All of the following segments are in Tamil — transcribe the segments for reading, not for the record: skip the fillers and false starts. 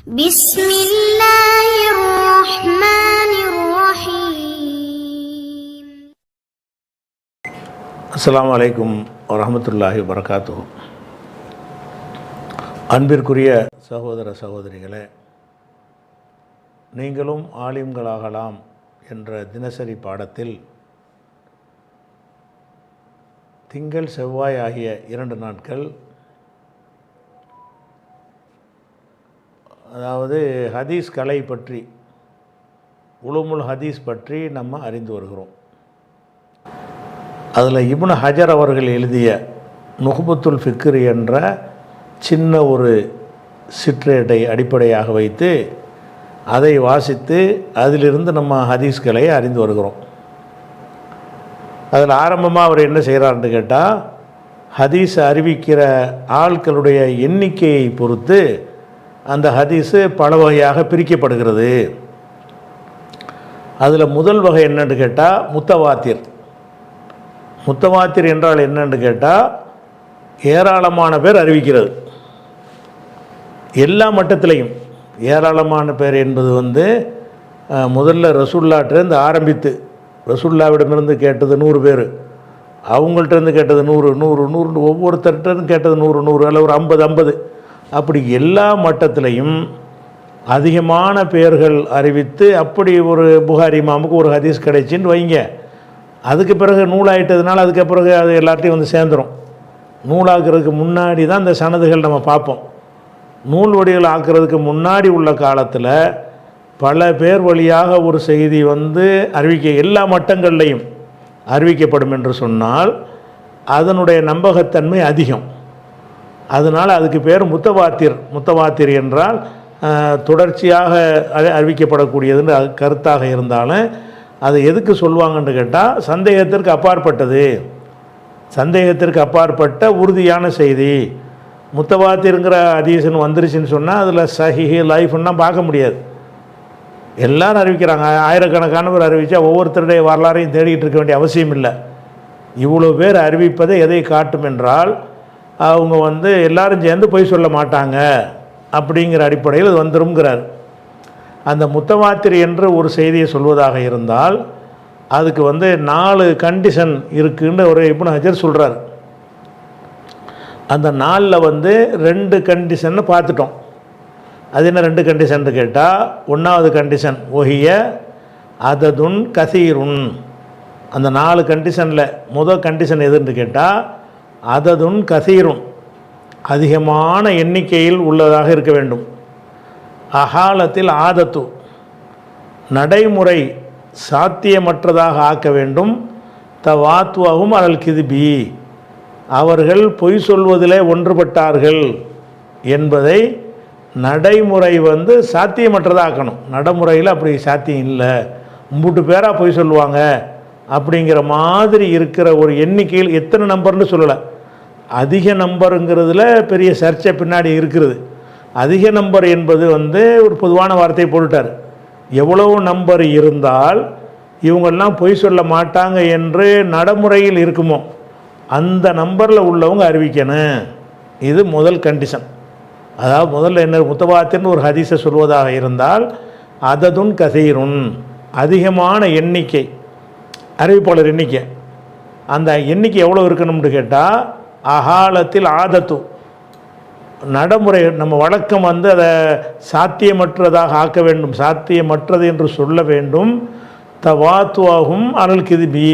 بسم الله الرحمن الرحيم. அஸ்ஸலாமு அலைக்கும் வரஹ்மத்துல்லாஹி வபரகாத்துஹு. அன்பிற்குரிய சகோதர சகோதரிகளே, நீங்களும் ஆலிம்களாகலாம் என்ற தினசரி பாடத்தில் திங்கள் செவ்வாய் ஆகிய 2 நாட்கள், அதாவது ஹதீஸ் கலை பற்றி, உலுமுல் ஹதீஸ் பற்றி நம்ம அறிந்து வருகிறோம். அதில் இப்னு ஹஜர் அவர்கள் எழுதிய நுஹ்பத்துல் ஃபிக்ர் என்ற சின்ன ஒரு சிற்றேட்டை அடிப்படையாக வைத்து அதை வாசித்து அதிலிருந்து நம்ம ஹதீஸ்களை அறிந்து வருகிறோம். அதில் ஆரம்பமாக அவர் என்ன செய்கிறார்னு கேட்டால், ஹதீஸ் அறிவிக்கிற ஆட்களுடைய எண்ணிக்கையை பொறுத்து அந்த ஹதீஸு பல வகையாக பிரிக்கப்படுகிறது. அதில் முதல் வகை என்னன்னு கேட்டால் முத்தவாத்திர். முத்தவாத்திர் என்றால் என்னன்னு கேட்டால், ஏராளமான பேர் அறிவிக்கிறது, எல்லா மட்டத்திலையும் ஏராளமான பேர் என்பது முதல்ல ரசூல்லாட்டிருந்து ஆரம்பித்து, ரசூல்லாவிடமிருந்து கேட்டது 100 பேர், அவங்கள்ட்டேருந்து கேட்டது 100 ஒவ்வொருத்தர்கிட்டருந்து கேட்டது 100 அல்ல ஒரு 50 அப்படி எல்லா மட்டத்திலையும் அதிகமான பேர்கள் அறிவித்து, அப்படி ஒரு புகாரி இமாமுக்கு ஒரு ஹதீஸ் கிடைச்சின்னு வைங்க. அதுக்கு பிறகு நூலாயிட்டதுனால அதுக்கு பிறகு அது எல்லாத்தையும் சேர்ந்துடும். நூலாக்குறதுக்கு முன்னாடி தான் இந்த சனதுகள் நம்ம பார்ப்போம். நூல் வடிகள் ஆக்குறதுக்கு முன்னாடி உள்ள காலத்தில் பல பேர் வழியாக ஒரு செய்தி அறிவிக்க எல்லா மட்டங்கள்லையும் அறிவிக்கப்படும் என்று சொன்னால் அதனுடைய நம்பகத்தன்மை அதிகம். அதனால் அதுக்கு பேர் முத்தவாத்திர். முத்தவாத்திர் என்றால் தொடர்ச்சியாக அறிவிக்கப்படக்கூடியதுன்னு கருத்தாக இருந்தாலும் அதை எதுக்கு சொல்லுவாங்கன்னு கேட்டால், சந்தேகத்திற்கு அப்பாற்பட்டது, சந்தேகத்திற்கு அப்பாற்பட்ட உறுதியான செய்தி. முத்தவாத்திருங்கிற ஹதீஸ்னு வந்துருச்சுன்னு சொன்னால் அதில் சஹீஹ் லைஃப்லாம் பார்க்க முடியாது. எல்லோரும் அறிவிக்கிறாங்க, ஆயிரக்கணக்கான பேர் அறிவித்தா ஒவ்வொருத்தருடைய வரலாறையும் தேடிக்கிட்டு இருக்க வேண்டிய அவசியம் இல்லை. இவ்வளோ பேர் அறிவிப்பதை எதை காட்டும் என்றால், அவங்க எல்லாரும் சேர்ந்து பொய் சொல்ல மாட்டாங்க அப்படிங்கிற அடிப்படையில் அது வந்துருங்கிறார். அந்த முத்தவாத்திர் என்று ஒரு செய்தியை சொல்வதாக இருந்தால் அதுக்கு 4 கண்டிஷன் இருக்குன்னு ஒரு இப்னு ஹஜர் சொல்கிறார். அந்த 4ல் 2 கண்டிஷன்னு பார்த்துட்டோம். அது என்ன 2 கண்டிஷன் கேட்டால், 1வது கண்டிஷன் ஒஹிய அததுன் கசீருன். அந்த 4 கண்டிஷனில் முதல் கண்டிஷன் எதுன்னு கேட்டால், அததுன் கசீருன், அதிகமான எண்ணிக்கையில் உள்ளதாக இருக்க வேண்டும். அகாலத்தில் ஆதத்து, நடைமுறை சாத்தியமற்றதாக ஆக்க வேண்டும். தவாத்துவகும் அலல் கிதிபி, அவர்கள் பொய் சொல்வதிலே ஒன்றுபட்டார்கள் என்பதை நடைமுறை சாத்தியமற்றதாக்கணும். நடைமுறையில் அப்படி சாத்தியம் இல்லை, 3 பேராக பொய் சொல்லுவாங்க அப்படிங்கிற மாதிரி இருக்கிற ஒரு எண்ணிக்கையில், எத்தனை நம்பர்னு சொல்லலை, அதிக நம்பருங்கிறதுல பெரிய சர்ச்சை பின்னாடி இருக்கிறது. அதிக நம்பர் என்பது ஒரு பொதுவான வார்த்தையை போட்டுட்டார். எவ்வளவு நம்பர் இருந்தால் இவங்கெல்லாம் பொய் சொல்ல மாட்டாங்க என்று நடைமுறையில் இருக்குமோ அந்த நம்பரில் உள்ளவங்க அறிவிக்கணும். இது முதல் கண்டிஷன். அதாவது முதல்ல என்ன, முத்தவாத்திர்னு ஒரு ஹதீஸை சொல்வதாக இருந்தால் அததுன் கசீருன், அதிகமான எண்ணிக்கை, அறிவிப்பாளர் எண்ணிக்கை. அந்த எண்ணிக்கை எவ்வளோ இருக்கணும்னு கேட்டால், அகாலத்தில் ஆதத்து, நடைமுறை நம்ம வழக்கம் அதை சாத்தியமற்றதாக ஆக்க வேண்டும், சாத்தியமற்றது என்று சொல்ல வேண்டும். தவாத்துவாகும் அனல் கிதிபி,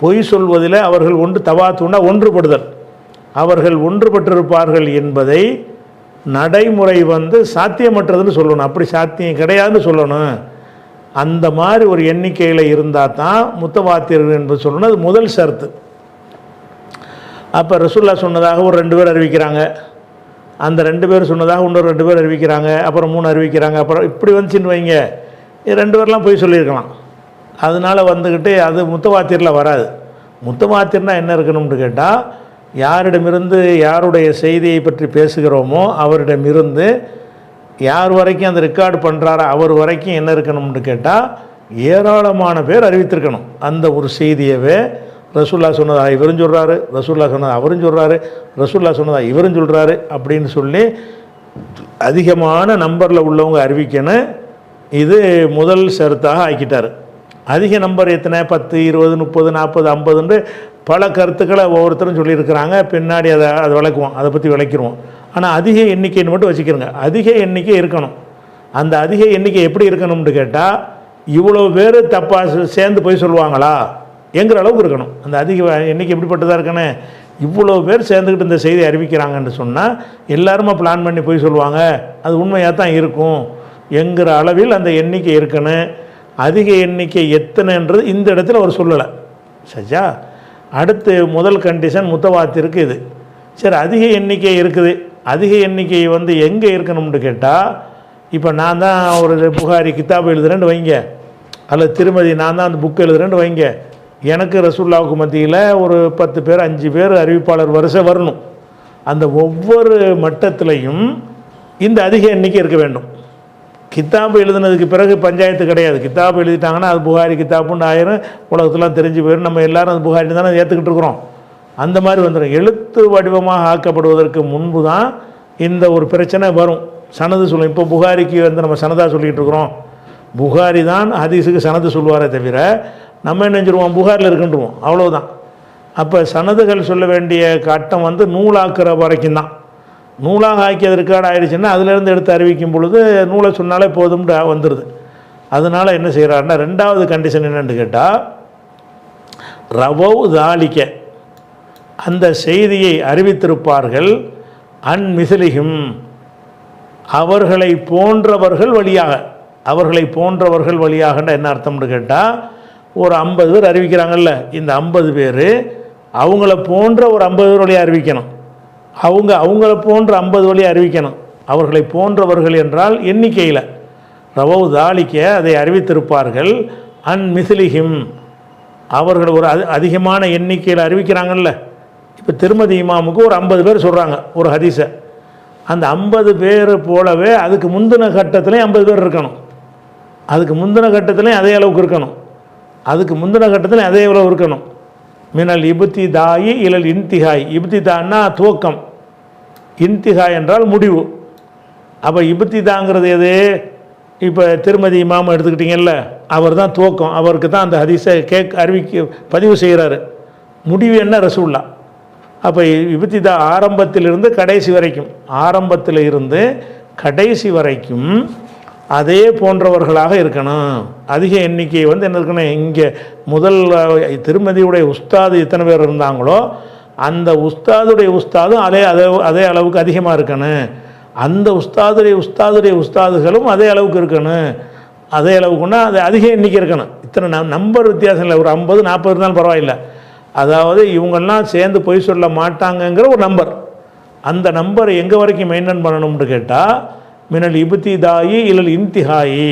பொய் சொல்வதில் அவர்கள் தவாத்துனா ஒன்றுபடுதல், அவர்கள் ஒன்றுபட்டிருப்பார்கள் என்பதை நடைமுறை சாத்தியமற்றதுன்னு சொல்லணும், அப்படி சாத்தியம் கிடையாதுன்னு சொல்லணும். அந்த மாதிரி ஒரு எண்ணிக்கையில் இருந்தால் தான் முத்தவாத்திர் என்பது சொல்லணும். அது முதல் ஷர்த்து. அப்போ ரசூல்லா சொன்னதாக ஒரு 2 பேர் அறிவிக்கிறாங்க, அந்த 2 பேர் சொன்னதாக இன்னொரு 2 பேர் அறிவிக்கிறாங்க, அப்புறம் 3 அறிவிக்கிறாங்க, அப்புறம் இப்படி வந்துச்சுன்னு வைங்க, 2 பேர்லாம் போய் சொல்லியிருக்கலாம். அதனால் அது முத்தவாத்திரில் வராது. முத்தவாத்திர்னா என்ன இருக்கணும்னு கேட்டால், யாரிடமிருந்து யாருடைய செய்தியை பற்றி பேசுகிறோமோ அவரிடமிருந்து யார் வரைக்கும் அந்த ரெக்கார்டு பண்ணுறாரோ அவர் வரைக்கும் என்ன இருக்கணும்னு கேட்டால், ஏராளமான பேர் அறிவித்திருக்கணும். அந்த ஒரு செய்தியவே ரசூல்லா சொன்னதா இவரும் சொல்கிறாரு, ரசூல்லா சொன்னதா அவரும் சொல்கிறாரு, ரசூல்லா சொன்னதா இவரும் சொல்கிறாரு அப்படின்னு சொல்லி அதிகமான நம்பரில் உள்ளவங்க அறிவிக்கணும். இது முதல் ஷரத்தாக ஆக்கிட்டார். அதிக நம்பர் எத்தனை 10 20 30 40 50 பல கருத்துக்களை ஒவ்வொருத்தரும் சொல்லியிருக்கிறாங்க. பின்னாடி அதை விளக்குவோம், அதை பற்றி விளக்கிடுவோம். ஆனால் அதிக எண்ணிக்கைன்னு மட்டும் வச்சுக்கிறோங்க. அதிக எண்ணிக்கை இருக்கணும். அந்த அதிக எண்ணிக்கை எப்படி இருக்கணும்னு கேட்டால் இவ்வளோ பேர் தப்பாக சேர்ந்து போய் சொல்லுவாங்களா என்கிற அளவுக்கு இருக்கணும். அந்த அதிக எண்ணிக்கை எப்படிப்பட்டதாக இருக்கணும், இவ்வளோ பேர் சேர்ந்துக்கிட்டு இந்த செய்தி அறிவிக்கிறாங்கன்னு சொன்னால் எல்லாருமா பிளான் பண்ணி போய் சொல்லுவாங்க, அது உண்மையாக தான் இருக்கும் என்கிற அளவில் அந்த எண்ணிக்கை இருக்கணும். அதிக எண்ணிக்கை எத்தனைன்றது இந்த இடத்துல அவர் சொல்லலை. சரியா? அடுத்து முதல் கண்டிஷன் முத்தவாத்திருக்கு இது. சரி, அதிக எண்ணிக்கை இருக்குது. அதிக எண்ணிக்கை எங்கே இருக்கணும்னு கேட்டால், இப்போ நான் தான் ஒரு புகாரி கிதாப் எழுதுறேன்னு வைங்க, அல்லது திருமதி நான் தான் அந்த புக் எழுதுறேன்னு வைங்க, எனக்கு ரசூலுல்லாஹ்வுக்கு மத்தியில் ஒரு 10 பேர் 5 பேர் அறிவிப்பாளர் வரிசை வரணும். அந்த ஒவ்வொரு மட்டத்திலையும் இந்த அதிக எண்ணிக்கை இருக்க வேண்டும். கித்தாப் எழுதுனதுக்கு பிறகு பஞ்சாயத்து கிடையாது. கித்தாப் எழுதிட்டாங்கன்னா அது புகாரி கித்தாப்புன்னு ஆயிரம், உலகத்துலாம் தெரிஞ்சு போயிடும். நம்ம எல்லாரும் அது புகாரி தானே ஏற்றுக்கிட்டு இருக்கிறோம். அந்த மாதிரி வந்துடும். எழுத்து வடிவமாக ஆக்கப்படுவதற்கு முன்பு தான் இந்த ஒரு பிரச்சனை வரும். சனது சொல்லும். இப்போ புகாரிக்கு நம்ம சனதாக சொல்லிகிட்டு இருக்கிறோம். புகாரி தான் ஹதீஸுக்கு சனது சொல்லுவாரே தவிர நம்ம என்ன செஞ்சுருவோம், புகாரில் இருக்குன்றுவோம், அவ்வளோதான். அப்போ சனதுகள் சொல்ல வேண்டிய கட்டம் நூலாக்குற வரைக்கும் தான். நூலாக ஆக்கியது ரெக்கார்டு ஆகிடுச்சுன்னா அதிலேருந்து எடுத்து அறிவிக்கும் பொழுது நூலை சொன்னாலே போதும்னு வந்துடுது. அதனால் என்ன செய்கிறாருன்னா, ரெண்டாவது கண்டிஷன் என்னென்னு கேட்டால், ரவவ் தாலிக்க அந்த செய்தியை அறிவித்திருப்பார்கள் அன்மிஸ்லிஹிம் அவர்களை போன்றவர்கள் வழியாக. அவர்களை போன்றவர்கள் வழியாகன்ற என்ன அர்த்தம்னு கேட்டால், ஒரு 50 பேர் அறிவிக்கிறாங்கல்ல, இந்த 50 பேர் அவங்கள போன்ற ஒரு 50 பேர் வழியாக அறிவிக்கணும். அவங்கள போன்ற 50 வழியாக அறிவிக்கணும். அவர்களை போன்றவர்கள் என்றால் எண்ணிக்கையில். ரவவ் தாலிக்க அதை அறிவித்திருப்பார்கள் அன்மிஸ்லிஹிம் அவர்கள் ஒரு அதிகமான எண்ணிக்கையில் அறிவிக்கிறாங்கல்ல. இப்போ திருமதி இமாமுக்கு ஒரு 50 பேர் சொல்கிறாங்க ஒரு ஹதீஸை. அந்த 50 பேர் போலவே அதுக்கு முந்தின கட்டத்துலேயும் 50 பேர் இருக்கணும். அதுக்கு முந்தின கட்டத்துலேயும் அதே அளவுக்கு இருக்கணும். அதுக்கு முந்தின கட்டத்துலேயும் அதே அளவு இருக்கணும். மினல் இப்திதாயி இலல் இன்திஹாய். இப்திதான்னா துவக்கம், இன்திஹாய் என்றால் முடிவு. அப்போ இப்திதாங்கிறது எது? இப்போ திருமதி இமாம் எடுத்துக்கிட்டிங்கல்ல, அவர் தான் துவக்கம். அவருக்கு தான் அந்த ஹதீஸை பதிவு செய்கிறாரு. முடிவு என்ன? ரசூலுல்லாஹ். அப்போ இப்திதா ஆரம்பத்திலிருந்து கடைசி வரைக்கும், ஆரம்பத்தில் இருந்து கடைசி வரைக்கும் அதே போன்றவர்களாக இருக்கணும். அதிக எண்ணிக்கை என்ன இருக்கணும்? இங்கே முதல் திருமதியுடைய உஸ்தாது எத்தனை பேர் இருந்தாங்களோ அந்த உஸ்தாதுடைய உஸ்தாதும் அதே அளவுக்கு அதிகமாக இருக்கணும். அந்த உஸ்தாதுடைய உஸ்தாதுகளும் அதே அளவுக்கு இருக்கணும். அதே அளவுக்குன்னா அது அதிக எண்ணிக்கை இருக்கணும். இத்தனை நம்பர் வித்தியாசம் இல்லை, ஒரு 50 40 இருந்தாலும் பரவாயில்லை. அதாவது இவங்கெல்லாம் சேர்ந்து பொய் சொல்ல மாட்டாங்கங்கிற ஒரு நம்பர். அந்த நம்பர் எங்கே வரைக்கும் மெயின்டைன் பண்ணணும்னு கேட்டால், மினல் இப்திதாயி இலல் இன்திஹாயி,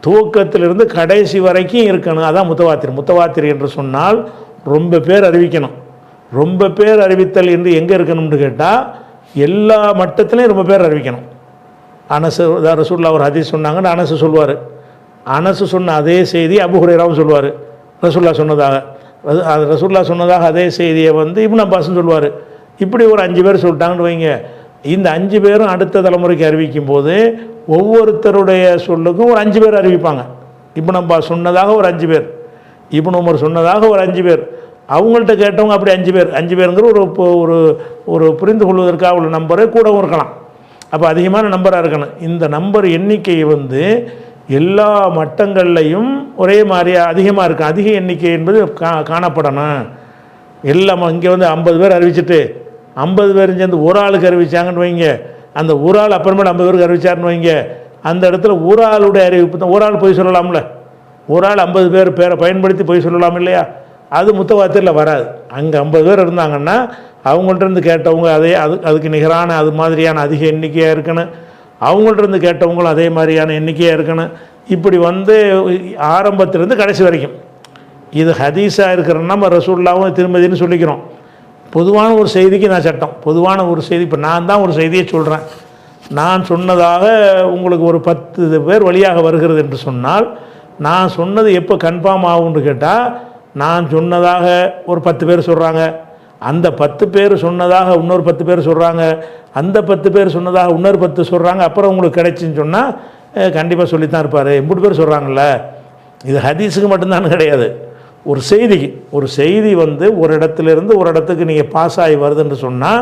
துவக்கத்திலிருந்து கடைசி வரைக்கும் இருக்கணும். அதான் முத்தவாத்திர். முத்தவாத்திர் என்று சொன்னால் ரொம்ப பேர் அறிவிக்கணும். ரொம்ப பேர் அறிவித்தல் என்று எங்கே இருக்கணும்னு கேட்டால், எல்லா மட்டத்திலையும் ரொம்ப பேர் அறிவிக்கணும். அனசு ரசூலுல்லாஹ் ஒரு ஹதீஸ் சொன்னாங்கன்னு அனசு சொல்லுவார். அனசு சொன்ன அதே செய்தி அபூ ஹுரைராவும் சொல்லுவார். ரசூலுல்லாஹ் சொன்னதாக ரசூலுல்லாஹ் சொன்னதாக அதே செய்தியை இப்னு அப்பாஸ்ன்னு சொல்லுவார். இப்படி ஒரு 5 பேர் சொல்லிட்டாங்கன்னு வைங்க. இந்த 5 பேரும் அடுத்த தலைமுறைக்கு அறிவிக்கும் போது ஒவ்வொருத்தருடைய சொல்லுக்கும் ஒரு 5 பேர் அறிவிப்பாங்க. இப்னு அப்பாஸ் சொன்னதாக ஒரு 5 பேர், இப்னு உமர் சொன்னதாக ஒரு 5 பேர், அவங்கள்ட்ட கேட்டவங்க அப்படி 5 பேர். 5 பேருங்கிற ஒரு ஒரு புரிந்து கொள்வதற்காக உள்ள நம்பரே கூடவும் இருக்கலாம். அப்போ அதிகமான நம்பராக இருக்கணும். இந்த நம்பர் எண்ணிக்கையை எல்லா மட்டங்கள்லையும் ஒரே மாதிரியாக அதிகமாக இருக்கும். அதிக எண்ணிக்கை என்பது காணப்படணும். எல்லாம் இங்கே 50 பேர் அறிவிச்சிட்டு 50 பேர் சேர்ந்து ஒரு ஆளுக்கு அறிவிச்சாங்கன்னு வைங்க, அந்த ஒரு ஆள் அப்புறமேல 50 பேருக்கு அறிவிச்சாருன்னு வைங்க, அந்த இடத்துல ஒரு ஆளுடைய அறிவிப்பு தான். ஒரு ஆள் போய் சொல்லலாம்ல, ஒரு ஆள் 50 பேர் பேரை பயன்படுத்தி போய் சொல்லலாம் இல்லையா? அது முத்தவாத்திரில் வராது. அங்கே 50 பேர் இருந்தாங்கன்னா அவங்கள்ட்ட கேட்டவங்க அதுக்கு நிகரான அது மாதிரியான அதிக எண்ணிக்கையாக இருக்கணும். அவங்கள்ட்ட கேட்டவங்களும் அதே மாதிரியான எண்ணிக்கையாக இருக்கணும். இப்படி ஆரம்பத்திலேருந்து கடைசி வரைக்கும். இது ஹதீஸாக இருக்கிறன்னா நம்ம ரசூலுல்லாஹ்வும் திருமதின்னு சொல்லிக்கிறோம். பொதுவான ஒரு செய்திக்கு நான் சட்டம், பொதுவான ஒரு செய்தி. இப்போ நான் தான் ஒரு செய்தியை சொல்கிறேன், நான் சொன்னதாக உங்களுக்கு ஒரு 10 பேர் வழியாக வருகிறது என்று சொன்னால், நான் சொன்னது எப்போ கன்ஃபார்ம் ஆகும்னு கேட்டால், நான் சொன்னதாக ஒரு 10 பேர் சொல்கிறாங்க, அந்த 10 பேர் சொன்னதாக இன்னொரு 10 பேர் சொல்கிறாங்க, அந்த 10 பேர் சொன்னதாக இன்னொரு 10 சொல்கிறாங்க, அப்புறம் உங்களுக்கு கிடைச்சின்னு சொன்னால் கண்டிப்பாக சொல்லித்தான் இருப்பார். 3 பேர் சொல்கிறாங்கல்ல, இது ஹதீஸுக்கு மட்டும்தான் கிடையாது, ஒரு செய்திக்கு. ஒரு செய்தி வந்து ஒரு இடத்துலேருந்து ஒரு இடத்துக்கு நீங்கள் பாஸ் ஆகி வருதுன்னு சொன்னால்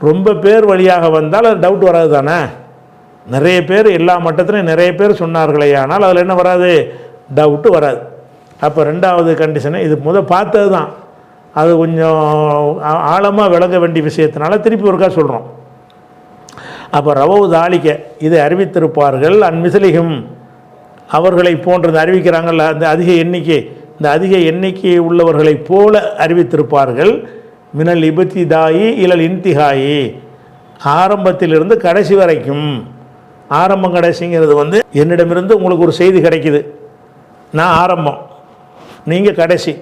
ரொம்ப பேர் வழியாக வந்தால் அது டவுட் வராது தானே. நிறைய பேர் எல்லா மட்டத்திலையும் நிறைய பேர் சொன்னார்களே, ஆனால் அதில் என்ன வராது, டவுட்டு வராது. அப்போ 2வது கண்டிஷனு இது பார்த்தது தான், அது கொஞ்சம் ஆழமாக விளங்க வேண்டிய விஷயத்தினால திருப்பி ஒருக்கா சொல்கிறோம். அப்போ ரவவு தாலிக்க இதை அறிவித்திருப்பார்கள், அன்மிசலிகும் அவர்களை போன்றது அறிவிக்கிறாங்கள்ல, அந்த அதிக எண்ணிக்கை, இந்த அதிக எண்ணிக்கை உள்ளவர்களைப் போல அறிவித்திருப்பார்கள். மினல் இபத்திதாயி இலல் இன்திஹாயி, ஆரம்பத்திலிருந்து கடைசி வரைக்கும். ஆரம்பம் கடைசிங்கிறது வந்து என்னிடமிருந்து உங்களுக்கு ஒரு செய்தி கிடைக்குது, நான் ஆரம்பம், நீங்கள் கடைசி,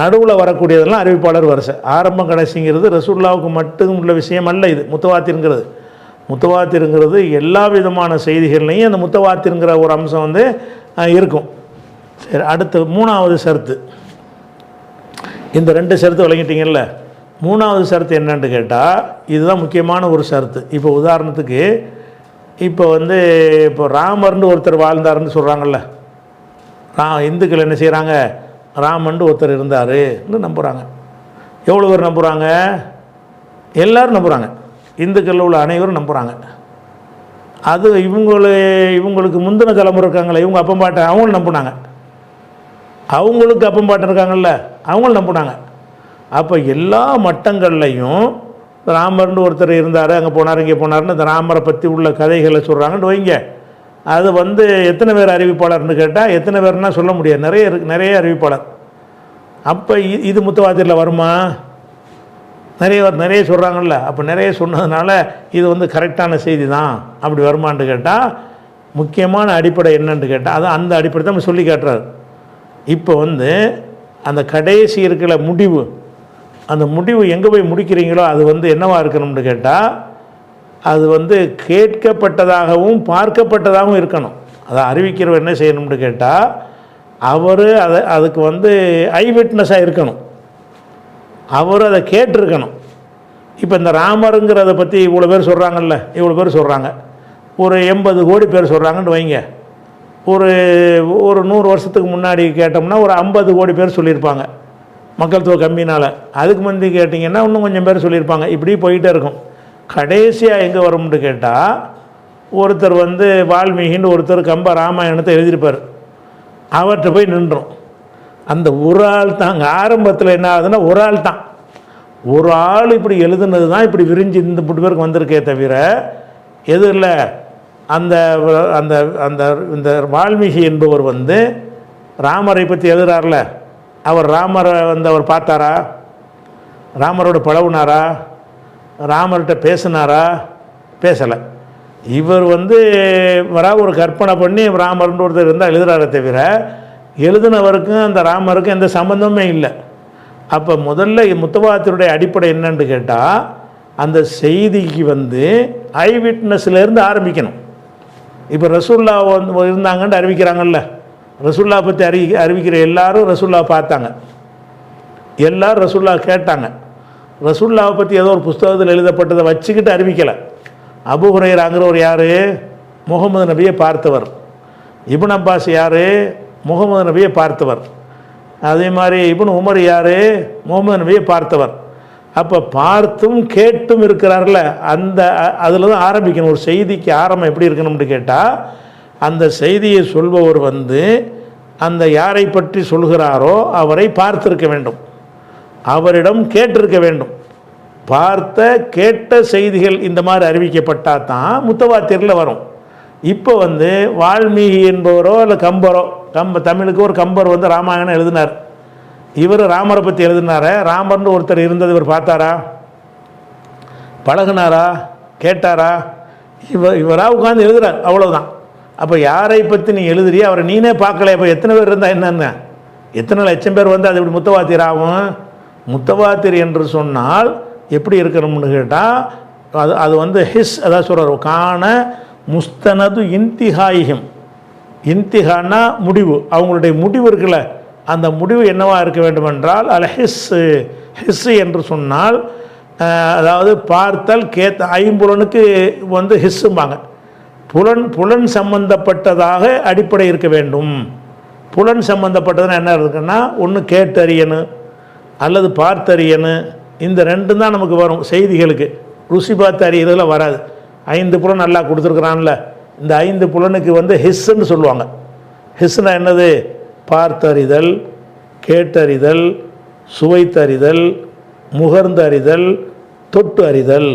நடுவில் வரக்கூடியதெல்லாம் அறிவிப்பாளர் வரிசை. ஆரம்பம் கடைசிங்கிறது ரசூலுல்லாவுக்கு மட்டும் உள்ள விஷயம் அல்ல. இது முத்தவாத்திருங்கிறது, முத்தவாத்திருங்கிறது எல்லா விதமான செய்திகள்லையும் அந்த முத்தவாத்திருங்கிற ஒரு அம்சம் வந்து இருக்கும். சரி, அடுத்து 3வது ஷரத்து. இந்த 2 ஷரத்து விளங்கிட்டீங்கல்ல. 3வது ஷரத்து என்னன்னு கேட்டால் இதுதான் முக்கியமான ஒரு ஷரத்து. இப்போ உதாரணத்துக்கு இப்போ வந்து இப்போ ராமர்னு ஒருத்தர் வாழ்ந்தாருன்னு சொல்கிறாங்கல்ல, இந்துக்கள் என்ன செய்கிறாங்க, ராமன் ஒருத்தர் இருந்தாருன்னு நம்புகிறாங்க. எவ்வளோ பேர் நம்புகிறாங்க, எல்லோரும் நம்புகிறாங்க, இந்துக்களில் உள்ள அனைவரும் நம்புகிறாங்க. அது இவங்களுக்கு முந்தின தலைமுறை இருக்காங்களே, இவங்க அப்பம்பாட்டை அவங்களும் நம்பினாங்க, அவங்களுக்கு அப்பம்பாட்டை இருக்காங்கல்ல அவங்களும் நம்பினாங்க. அப்போ எல்லா மட்டங்கள்லையும் ராமர்னு ஒருத்தர் இருந்தார், அங்கே போனார், இங்கே போனார்னு இந்த ராமரை பற்றி உள்ள கதைகளை சொல்கிறாங்கன்னு வைங்க. அது வந்து எத்தனை பேர் அறிவிப்பாளர்னு கேட்டால் எத்தனை பேர்னா சொல்ல முடியாது, நிறைய அறிவிப்பாளர். அப்போ இது முத்தவாத்திரில் வருமா, நிறைய சொல்கிறாங்கல்ல. அப்போ நிறைய சொன்னதுனால இது வந்து கரெக்டான செய்தி தான் அப்படி வருமானு கேட்டால் முக்கியமான அடிப்படை என்னன்னு கேட்டால் அது அந்த அடிப்படை தான் நம்ம சொல்லி காட்டுறாரு. இப்போ வந்து அந்த கடைசி இருக்கிற முடிவு, அந்த முடிவு எங்கே போய் முடிக்கிறீங்களோ அது வந்து என்னவாக இருக்கணும்னு கேட்டால் அது வந்து கேட்கப்பட்டதாகவும் பார்க்கப்பட்டதாகவும் இருக்கணும். அதை அறிவிக்கிறவர் என்ன செய்யணும்னு கேட்டால் அவர் அதுக்கு வந்து ஐ விட்னஸாக இருக்கணும், அவர் அதை கேட்டிருக்கணும். இப்போ இந்த ராமருங்கிறத பற்றி இவ்வளோ பேர் சொல்கிறாங்கல்ல, இவ்வளோ பேர் சொல்கிறாங்க, ஒரு 80 கோடி பேர் சொல்கிறாங்கன்னு வைங்க. ஒரு 100 வருஷத்துக்கு முன்னாடி கேட்டோம்னா ஒரு 50 கோடி பேர் சொல்லியிருப்பாங்க, மக்கள் தொகை கம்மினால். அதுக்கு முந்தி கேட்டிங்கன்னா இன்னும் கொஞ்சம் பேர் சொல்லியிருப்பாங்க. இப்படி போயிட்டே இருக்கும். கடைசியாக எங்கே வரும்னு கேட்டால் ஒருத்தர் வந்து வால்மீகின்னு ஒருத்தர் கம்ப ராமாயணத்தை எழுதியிருப்பார், அவர்கிட்ட போய் நின்றோம். அந்த ஒரு ஆள் தான் அங்கே ஆரம்பத்தில் என்ன ஆகுதுன்னா ஒரு ஆள் தான், ஒரு ஆள் இப்படி எழுதுனது தான் இப்படி விரிஞ்சு இந்த 3 பேருக்கு வந்திருக்கே தவிர எது இல்லை. அந்த அந்த அந்த இந்த வால்மீகி என்பவர் வந்து ராமரை பற்றி எழுதுறார்ல, அவர் ராமரை வந்து அவர் பார்த்தாரா, ராமரோட பழகுனாரா, ராமர்கிட்ட பேசினாரா, பேசலை. இவர் வந்து ஒரு கற்பனை பண்ணி ராமர்னு ஒருத்தர் இருந்தால் எழுதுறாரே தவிர எழுதினவருக்கும் அந்த ராமருக்கும் எந்த சம்பந்தமே இல்லை. அப்போ முதல்ல முத்தவாத்தினுடைய அடிப்படை என்னன்னு கேட்டால் அந்த செய்திக்கு வந்து ஐ விட்னஸ்லேருந்து ஆரம்பிக்கணும். இப்போ ரசூல்லா வந்து இருந்தாங்கன்னு அறிவிக்கிறாங்கல்ல, ரசூல்லா பற்றி அறிவிக்கிற எல்லாரும் ரசூல்லா பார்த்தாங்க, எல்லோரும் ரசூல்லா கேட்டாங்க. ரசூல்லாவை பற்றி ஏதோ ஒரு புஸ்தகத்தில் எழுதப்பட்டதை வச்சுக்கிட்டு அறிவிக்கலை. அபூ ஹுரைராங்கிறவர் யார், முகமது நபியை பார்த்தவர். இப்னு அப்பாஸ் யார், முகமது நபியை பார்த்தவர். அதே மாதிரி இப்னு உமர் யார், முகமது நபியை பார்த்தவர். அப்போ பார்த்தும் கேட்டும் இருக்கிறார்ல, அந்த அதில் தான் ஆரம்பிக்கணும். ஒரு செய்திக்கு ஆரம்பம் எப்படி இருக்கணும்னு கேட்டால் அந்த செய்தியை சொல்பவர் வந்து அந்த யாரை பற்றி சொல்கிறாரோ அவரை பார்த்திருக்க வேண்டும், அவரிடம் கேட்டிருக்க வேண்டும். பார்த்த கேட்ட செய்திகள் இந்த மாதிரி அறிவிக்கப்பட்டால் தான் முத்தவாத்திரில் வரும். இப்போ வந்து வால்மீகி என்பவரோ இல்லை கம்பரோ, தமிழுக்கு ஒரு கம்பர் வந்து ராமாயணம் எழுதினார், இவர் ராமரை பற்றி எழுதினார, ராமர்னு ஒருத்தர் இருந்தது இவர் பார்த்தாரா, பழகினாரா, கேட்டாரா, இவராக உட்காந்து எழுதுறார், அவ்வளோதான். அப்போ யாரை பற்றி நீ எழுதுறிய அவரை நீனே பார்க்கல. இப்போ எத்தனை பேர் இருந்தால் என்னென்ன, எத்தனை லட்சம் பேர் வந்து அது இப்படி முத்தவாத்திர் ஆகும். முத்தவாத்திர் என்று சொன்னால் எப்படி இருக்கணும்னு கேட்டால் அது வந்து ஹிஸ், அதான் சொல்கிறார், காண முஸ்தனது இன்திஹாயிகம். இன்திஹான்னா முடிவு, அவங்களுடைய முடிவு இருக்குல்ல, அந்த முடிவு என்னவாக இருக்க வேண்டும் என்றால் அல் ஹிஸ் என்று சொன்னால் அதாவது பார்த்தல் ஐம்புலனுக்கு வந்து ஹிஸ்ஸும்பாங்க. புலன் சம்பந்தப்பட்டதாக அடிப்படை இருக்க வேண்டும். புலன் சம்பந்தப்பட்டதுன்னா என்ன இருக்குன்னா, ஒன்று கேட்டறியணும் அல்லது பார்த்தறியணும். இந்த ரெண்டும் தான் நமக்கு வரும் செய்திகளுக்கு. ருசி பார்த்து அறியறதுல வராது. 5 புலன் நல்லா கொடுத்துருக்குறான்ல, இந்த 5 புலனுக்கு வந்து ஹிஸ்ஸுன்னு சொல்லுவாங்க. ஹிஸ்னா என்னது? பார்த்தறிதல், கேட்டறிதல், சுவைத்தறிதல், முகர்ந்தறிதல், தொட்டு அறிதல்.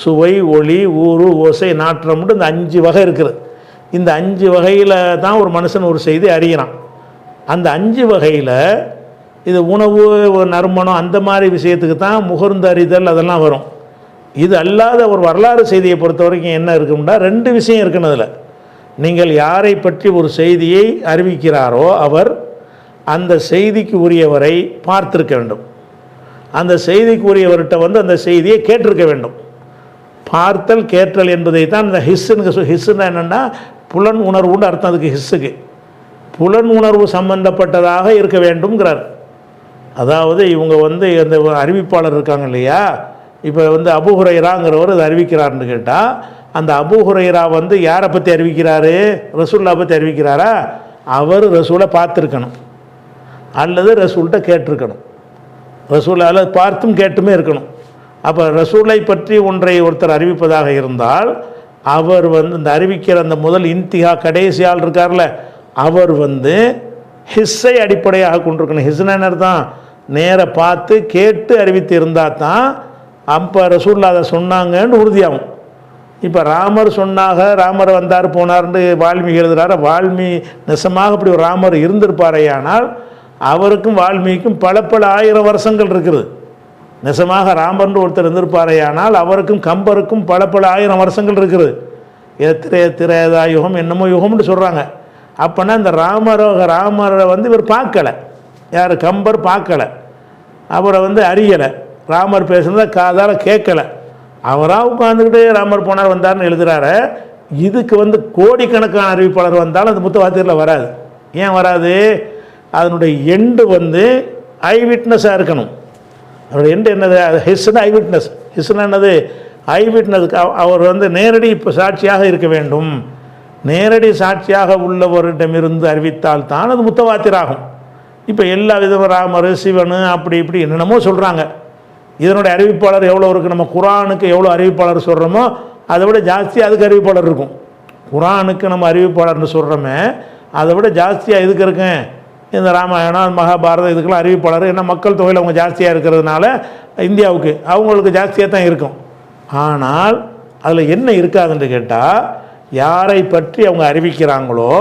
சுவை, ஒளி, ஊறு, ஓசை, நாற்றம்னு இந்த 5 வகை இருக்குது. இந்த 5 வகையில் தான் ஒரு மனுஷன் ஒரு செய்தி அறியறான். அந்த 5 வகையில் இது உணவு, நறுமணம் அந்த மாதிரி விஷயத்துக்கு தான் முகர்ந்தறிதல் அதெல்லாம் வரும். இது அல்லாத ஒரு வரலாறு செய்தியை பொறுத்த வரைக்கும் என்ன இருக்கும்னா, 2 விஷயம் இருக்குன்னு. அதில் நீங்கள் யாரை பற்றி ஒரு செய்தியை அறிவிக்கிறாரோ அவர் அந்த செய்திக்கு உரியவரை பார்த்திருக்க வேண்டும். அந்த செய்திக்கு உரியவர்கிட்ட வந்து அந்த செய்தியை கேட்டிருக்க வேண்டும். பார்த்தல் கேட்டல் என்பதை தான் இந்த ஹிஸ்ஸுன்னு என்னென்னா புலன் உணர்வுன்னு அர்த்தம். அதுக்கு ஹிஸ்ஸுக்கு புலன் உணர்வு சம்பந்தப்பட்டதாக இருக்க வேண்டும்ங்கிறார். அதாவது இவங்க வந்து அந்த அறிவிப்பாளர் இருக்காங்க இல்லையா, இப்போ வந்து அபூ ஹுரைராங்கிறவர் அதை அறிவிக்கிறார்னு கேட்டால், அந்த அபூ ஹுரைரா வந்து யாரை பற்றி அறிவிக்கிறாரு? ரசூல்லா பற்றி அறிவிக்கிறாரா? அவர் ரசூலை பார்த்துருக்கணும் அல்லது ரசூல்கிட்ட கேட்டிருக்கணும். ரசூலால் பார்த்தும் கேட்டுமே இருக்கணும். அப்போ ரசூலை பற்றி ஒன்றை ஒருத்தர் அறிவிப்பதாக இருந்தால் அவர் வந்து இந்த அறிவிக்கிற அந்த முதல் இன்திஹா கடைசி ஆள் இருக்கார்ல, அவர் வந்து ஹிஸ்ஸை அடிப்படையாக கொண்டிருக்கணும். ஹிஸ்னா என்ன அர்த்தம்? நேர பார்த்து கேட்டு அறிவித்து இருந்தால் தான் அப்போ ரசூல்லா அதை சொன்னாங்கன்னு உறுதியாகும். இப்போ ராமர் சொன்னாங்க, ராமர் வந்தார் போனார்னு வால்மீகி எழுதுகிறார். நெசமாக இப்படி ஒரு ராமர் இருந்திருப்பாரையானால் அவருக்கும் வால்மீகிக்கும் பல ஆயிரம் வருஷங்கள் இருக்குது. நெசமாக ராமர்னு ஒருத்தர் இருந்திருப்பாரையானால் அவருக்கும் கம்பருக்கும் பல ஆயிரம் வருஷங்கள் இருக்குது. திரேதா யுகம் என்னமோ யுகம்னு சொல்கிறாங்க. அப்போனா இந்த ராமரை வந்து இவர் பார்க்கலை. யார்? கம்பர் பார்க்கலை, அவரை வந்து அறியலை. ராமர் பேசுனதை காதால் கேட்கலை. அவராக உட்காந்துக்கிட்டே ராமர் போனார் வந்தார்னு எழுதுகிறாரு. இதுக்கு வந்து கோடிக்கணக்கான அறிவிப்பாளர் வந்தாலும் அந்த முத்தவாத்திரில் வராது. ஏன் வராது? அதனுடைய எண்டு வந்து ஐ விட்னஸாக இருக்கணும். அவருடைய எண்டு என்னது? ஹிஸ்னா ஐ விட்னஸ். ஹிஸ்னா என்னது? ஐ விட்னஸுக்கு அவர் வந்து நேரடி இப்போ சாட்சியாக இருக்க வேண்டும். நேரடி சாட்சியாக உள்ளவரிடமிருந்து அறிவித்தால் தான் அது முத்தவாத்திராகும். இப்போ எல்லா விதமும் ராமர், சிவனு அப்படி இப்படி என்னென்னமோ சொல்கிறாங்க. இதனுடைய அறிவிப்பாளர் எவ்வளோ இருக்குது? நம்ம குரானுக்கு எவ்வளோ அறிவிப்பாளர் சொல்கிறோமோ அதை விட ஜாஸ்தி அதுக்கு அறிவிப்பாளர் இருக்கும். குரானுக்கு நம்ம அறிவிப்பாளர்னு சொல்கிறோமே அதை விட ஜாஸ்தியாக இதுக்கு இருக்குங்க. இந்த ராமாயணம், மகாபாரதம் இதுக்கெல்லாம் அறிவிப்பாளர் என்ன மக்கள் தொகையில் அவங்க ஜாஸ்தியாக இருக்கிறதுனால இந்தியாவுக்கு அவங்களுக்கு ஜாஸ்தியாக தான் இருக்கும். ஆனால் அதில் என்ன இருக்காதுன்னு கேட்டால், யாரை பற்றி அவங்க அறிவிக்கிறாங்களோ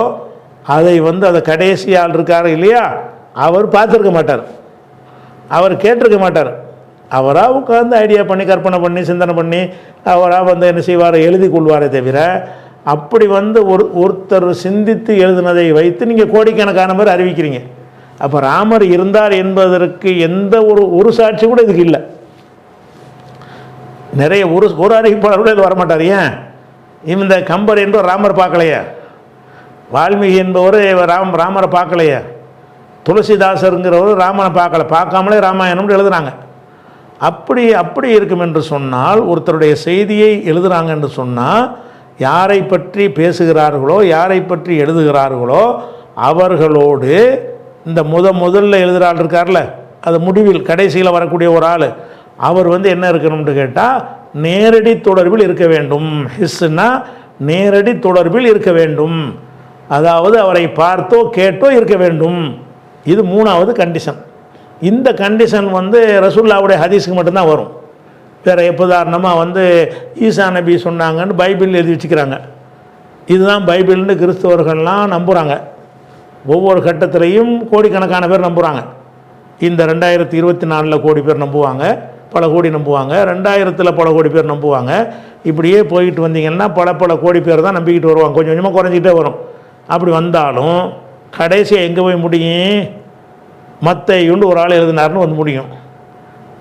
அதை வந்து அதை கடைசி ஆள் இருக்கார் இல்லையா, அவர் பார்த்துருக்க மாட்டார், அவர் கேட்டிருக்க மாட்டார். அவராக உட்காந்து ஐடியா பண்ணி கற்பனை பண்ணி சிந்தனை பண்ணி அவராக வந்து என்ன செய்வார்? எழுதி கொள்வாரே தவிர அப்படி வந்து ஒருத்தர் சிந்தித்து எழுதினதை வைத்து நீங்கள் கோடிக்கணக்கான பேர் அறிவிக்கிறீங்க. அப்போ ராமர் இருந்தார் என்பதற்கு எந்த ஒரு சாட்சி கூட இதுக்கு இல்லை. நிறைய ஒரு அறிவிப்பாளர் கூட இது வரமாட்டார். ஏன்? இந்த கம்பர் என்பவர் ராமர் பார்க்கலையா? வால்மீகி என்பவர் ராமரை பார்க்கலையா? துளசிதாசருங்கிறவர் ராமனை பார்க்காமலே ராமாயணம்னு எழுதுனாங்க. அப்படி இருக்கும் என்று சொன்னால், ஒருத்தருடைய செய்தியை எழுதுகிறாங்க என்று சொன்னால், யாரை பற்றி பேசுகிறார்களோ யாரை பற்றி எழுதுகிறார்களோ அவர்களோடு இந்த முதல்ல எழுதுகிறாள் இருக்கார்ல, அது முடிவில் கடைசியில் வரக்கூடிய ஒரு ஆள், அவர் வந்து என்ன இருக்கணும்னு கேட்டால் நேரடி தொடர்பில் இருக்க வேண்டும். ஹிஸ்னா நேரடி தொடர்பில் இருக்க வேண்டும். அதாவது அவரை பார்த்தோ கேட்டோ இருக்க வேண்டும். இது 3வது கண்டிஷன். இந்த கண்டிஷன் வந்து ரசூலுல்லாஹ்வுடைய ஹதீஸுக்கு மட்டும்தான் வரும். வேறு உதாரணமாக வந்து ஈசா நபி சொன்னாங்கன்னு பைபிள் எழுதி வச்சுக்கிறாங்க. இதுதான் பைபிள்னு கிறிஸ்தவர்கள்லாம் நம்புகிறாங்க. ஒவ்வொரு கட்டத்திலையும் கோடிக்கணக்கான பேர் நம்புகிறாங்க. இந்த 2024 கோடி பேர் நம்புவாங்க, பல கோடி நம்புவாங்க, 2000 பல கோடி பேர் நம்புவாங்க. இப்படியே போயிட்டு வந்தீங்கன்னா பல கோடி பேர் தான் நம்பிக்கிட்டு வருவாங்க. கொஞ்சம் கொஞ்சமாக குறைஞ்சிக்கிட்டே வரும். அப்படி வந்தாலும் கடைசியாக எங்கே போய் முடியும்? மத்தேயுன்னு ஒரு ஆள் எழுதினார்னு வந்து முடியும்.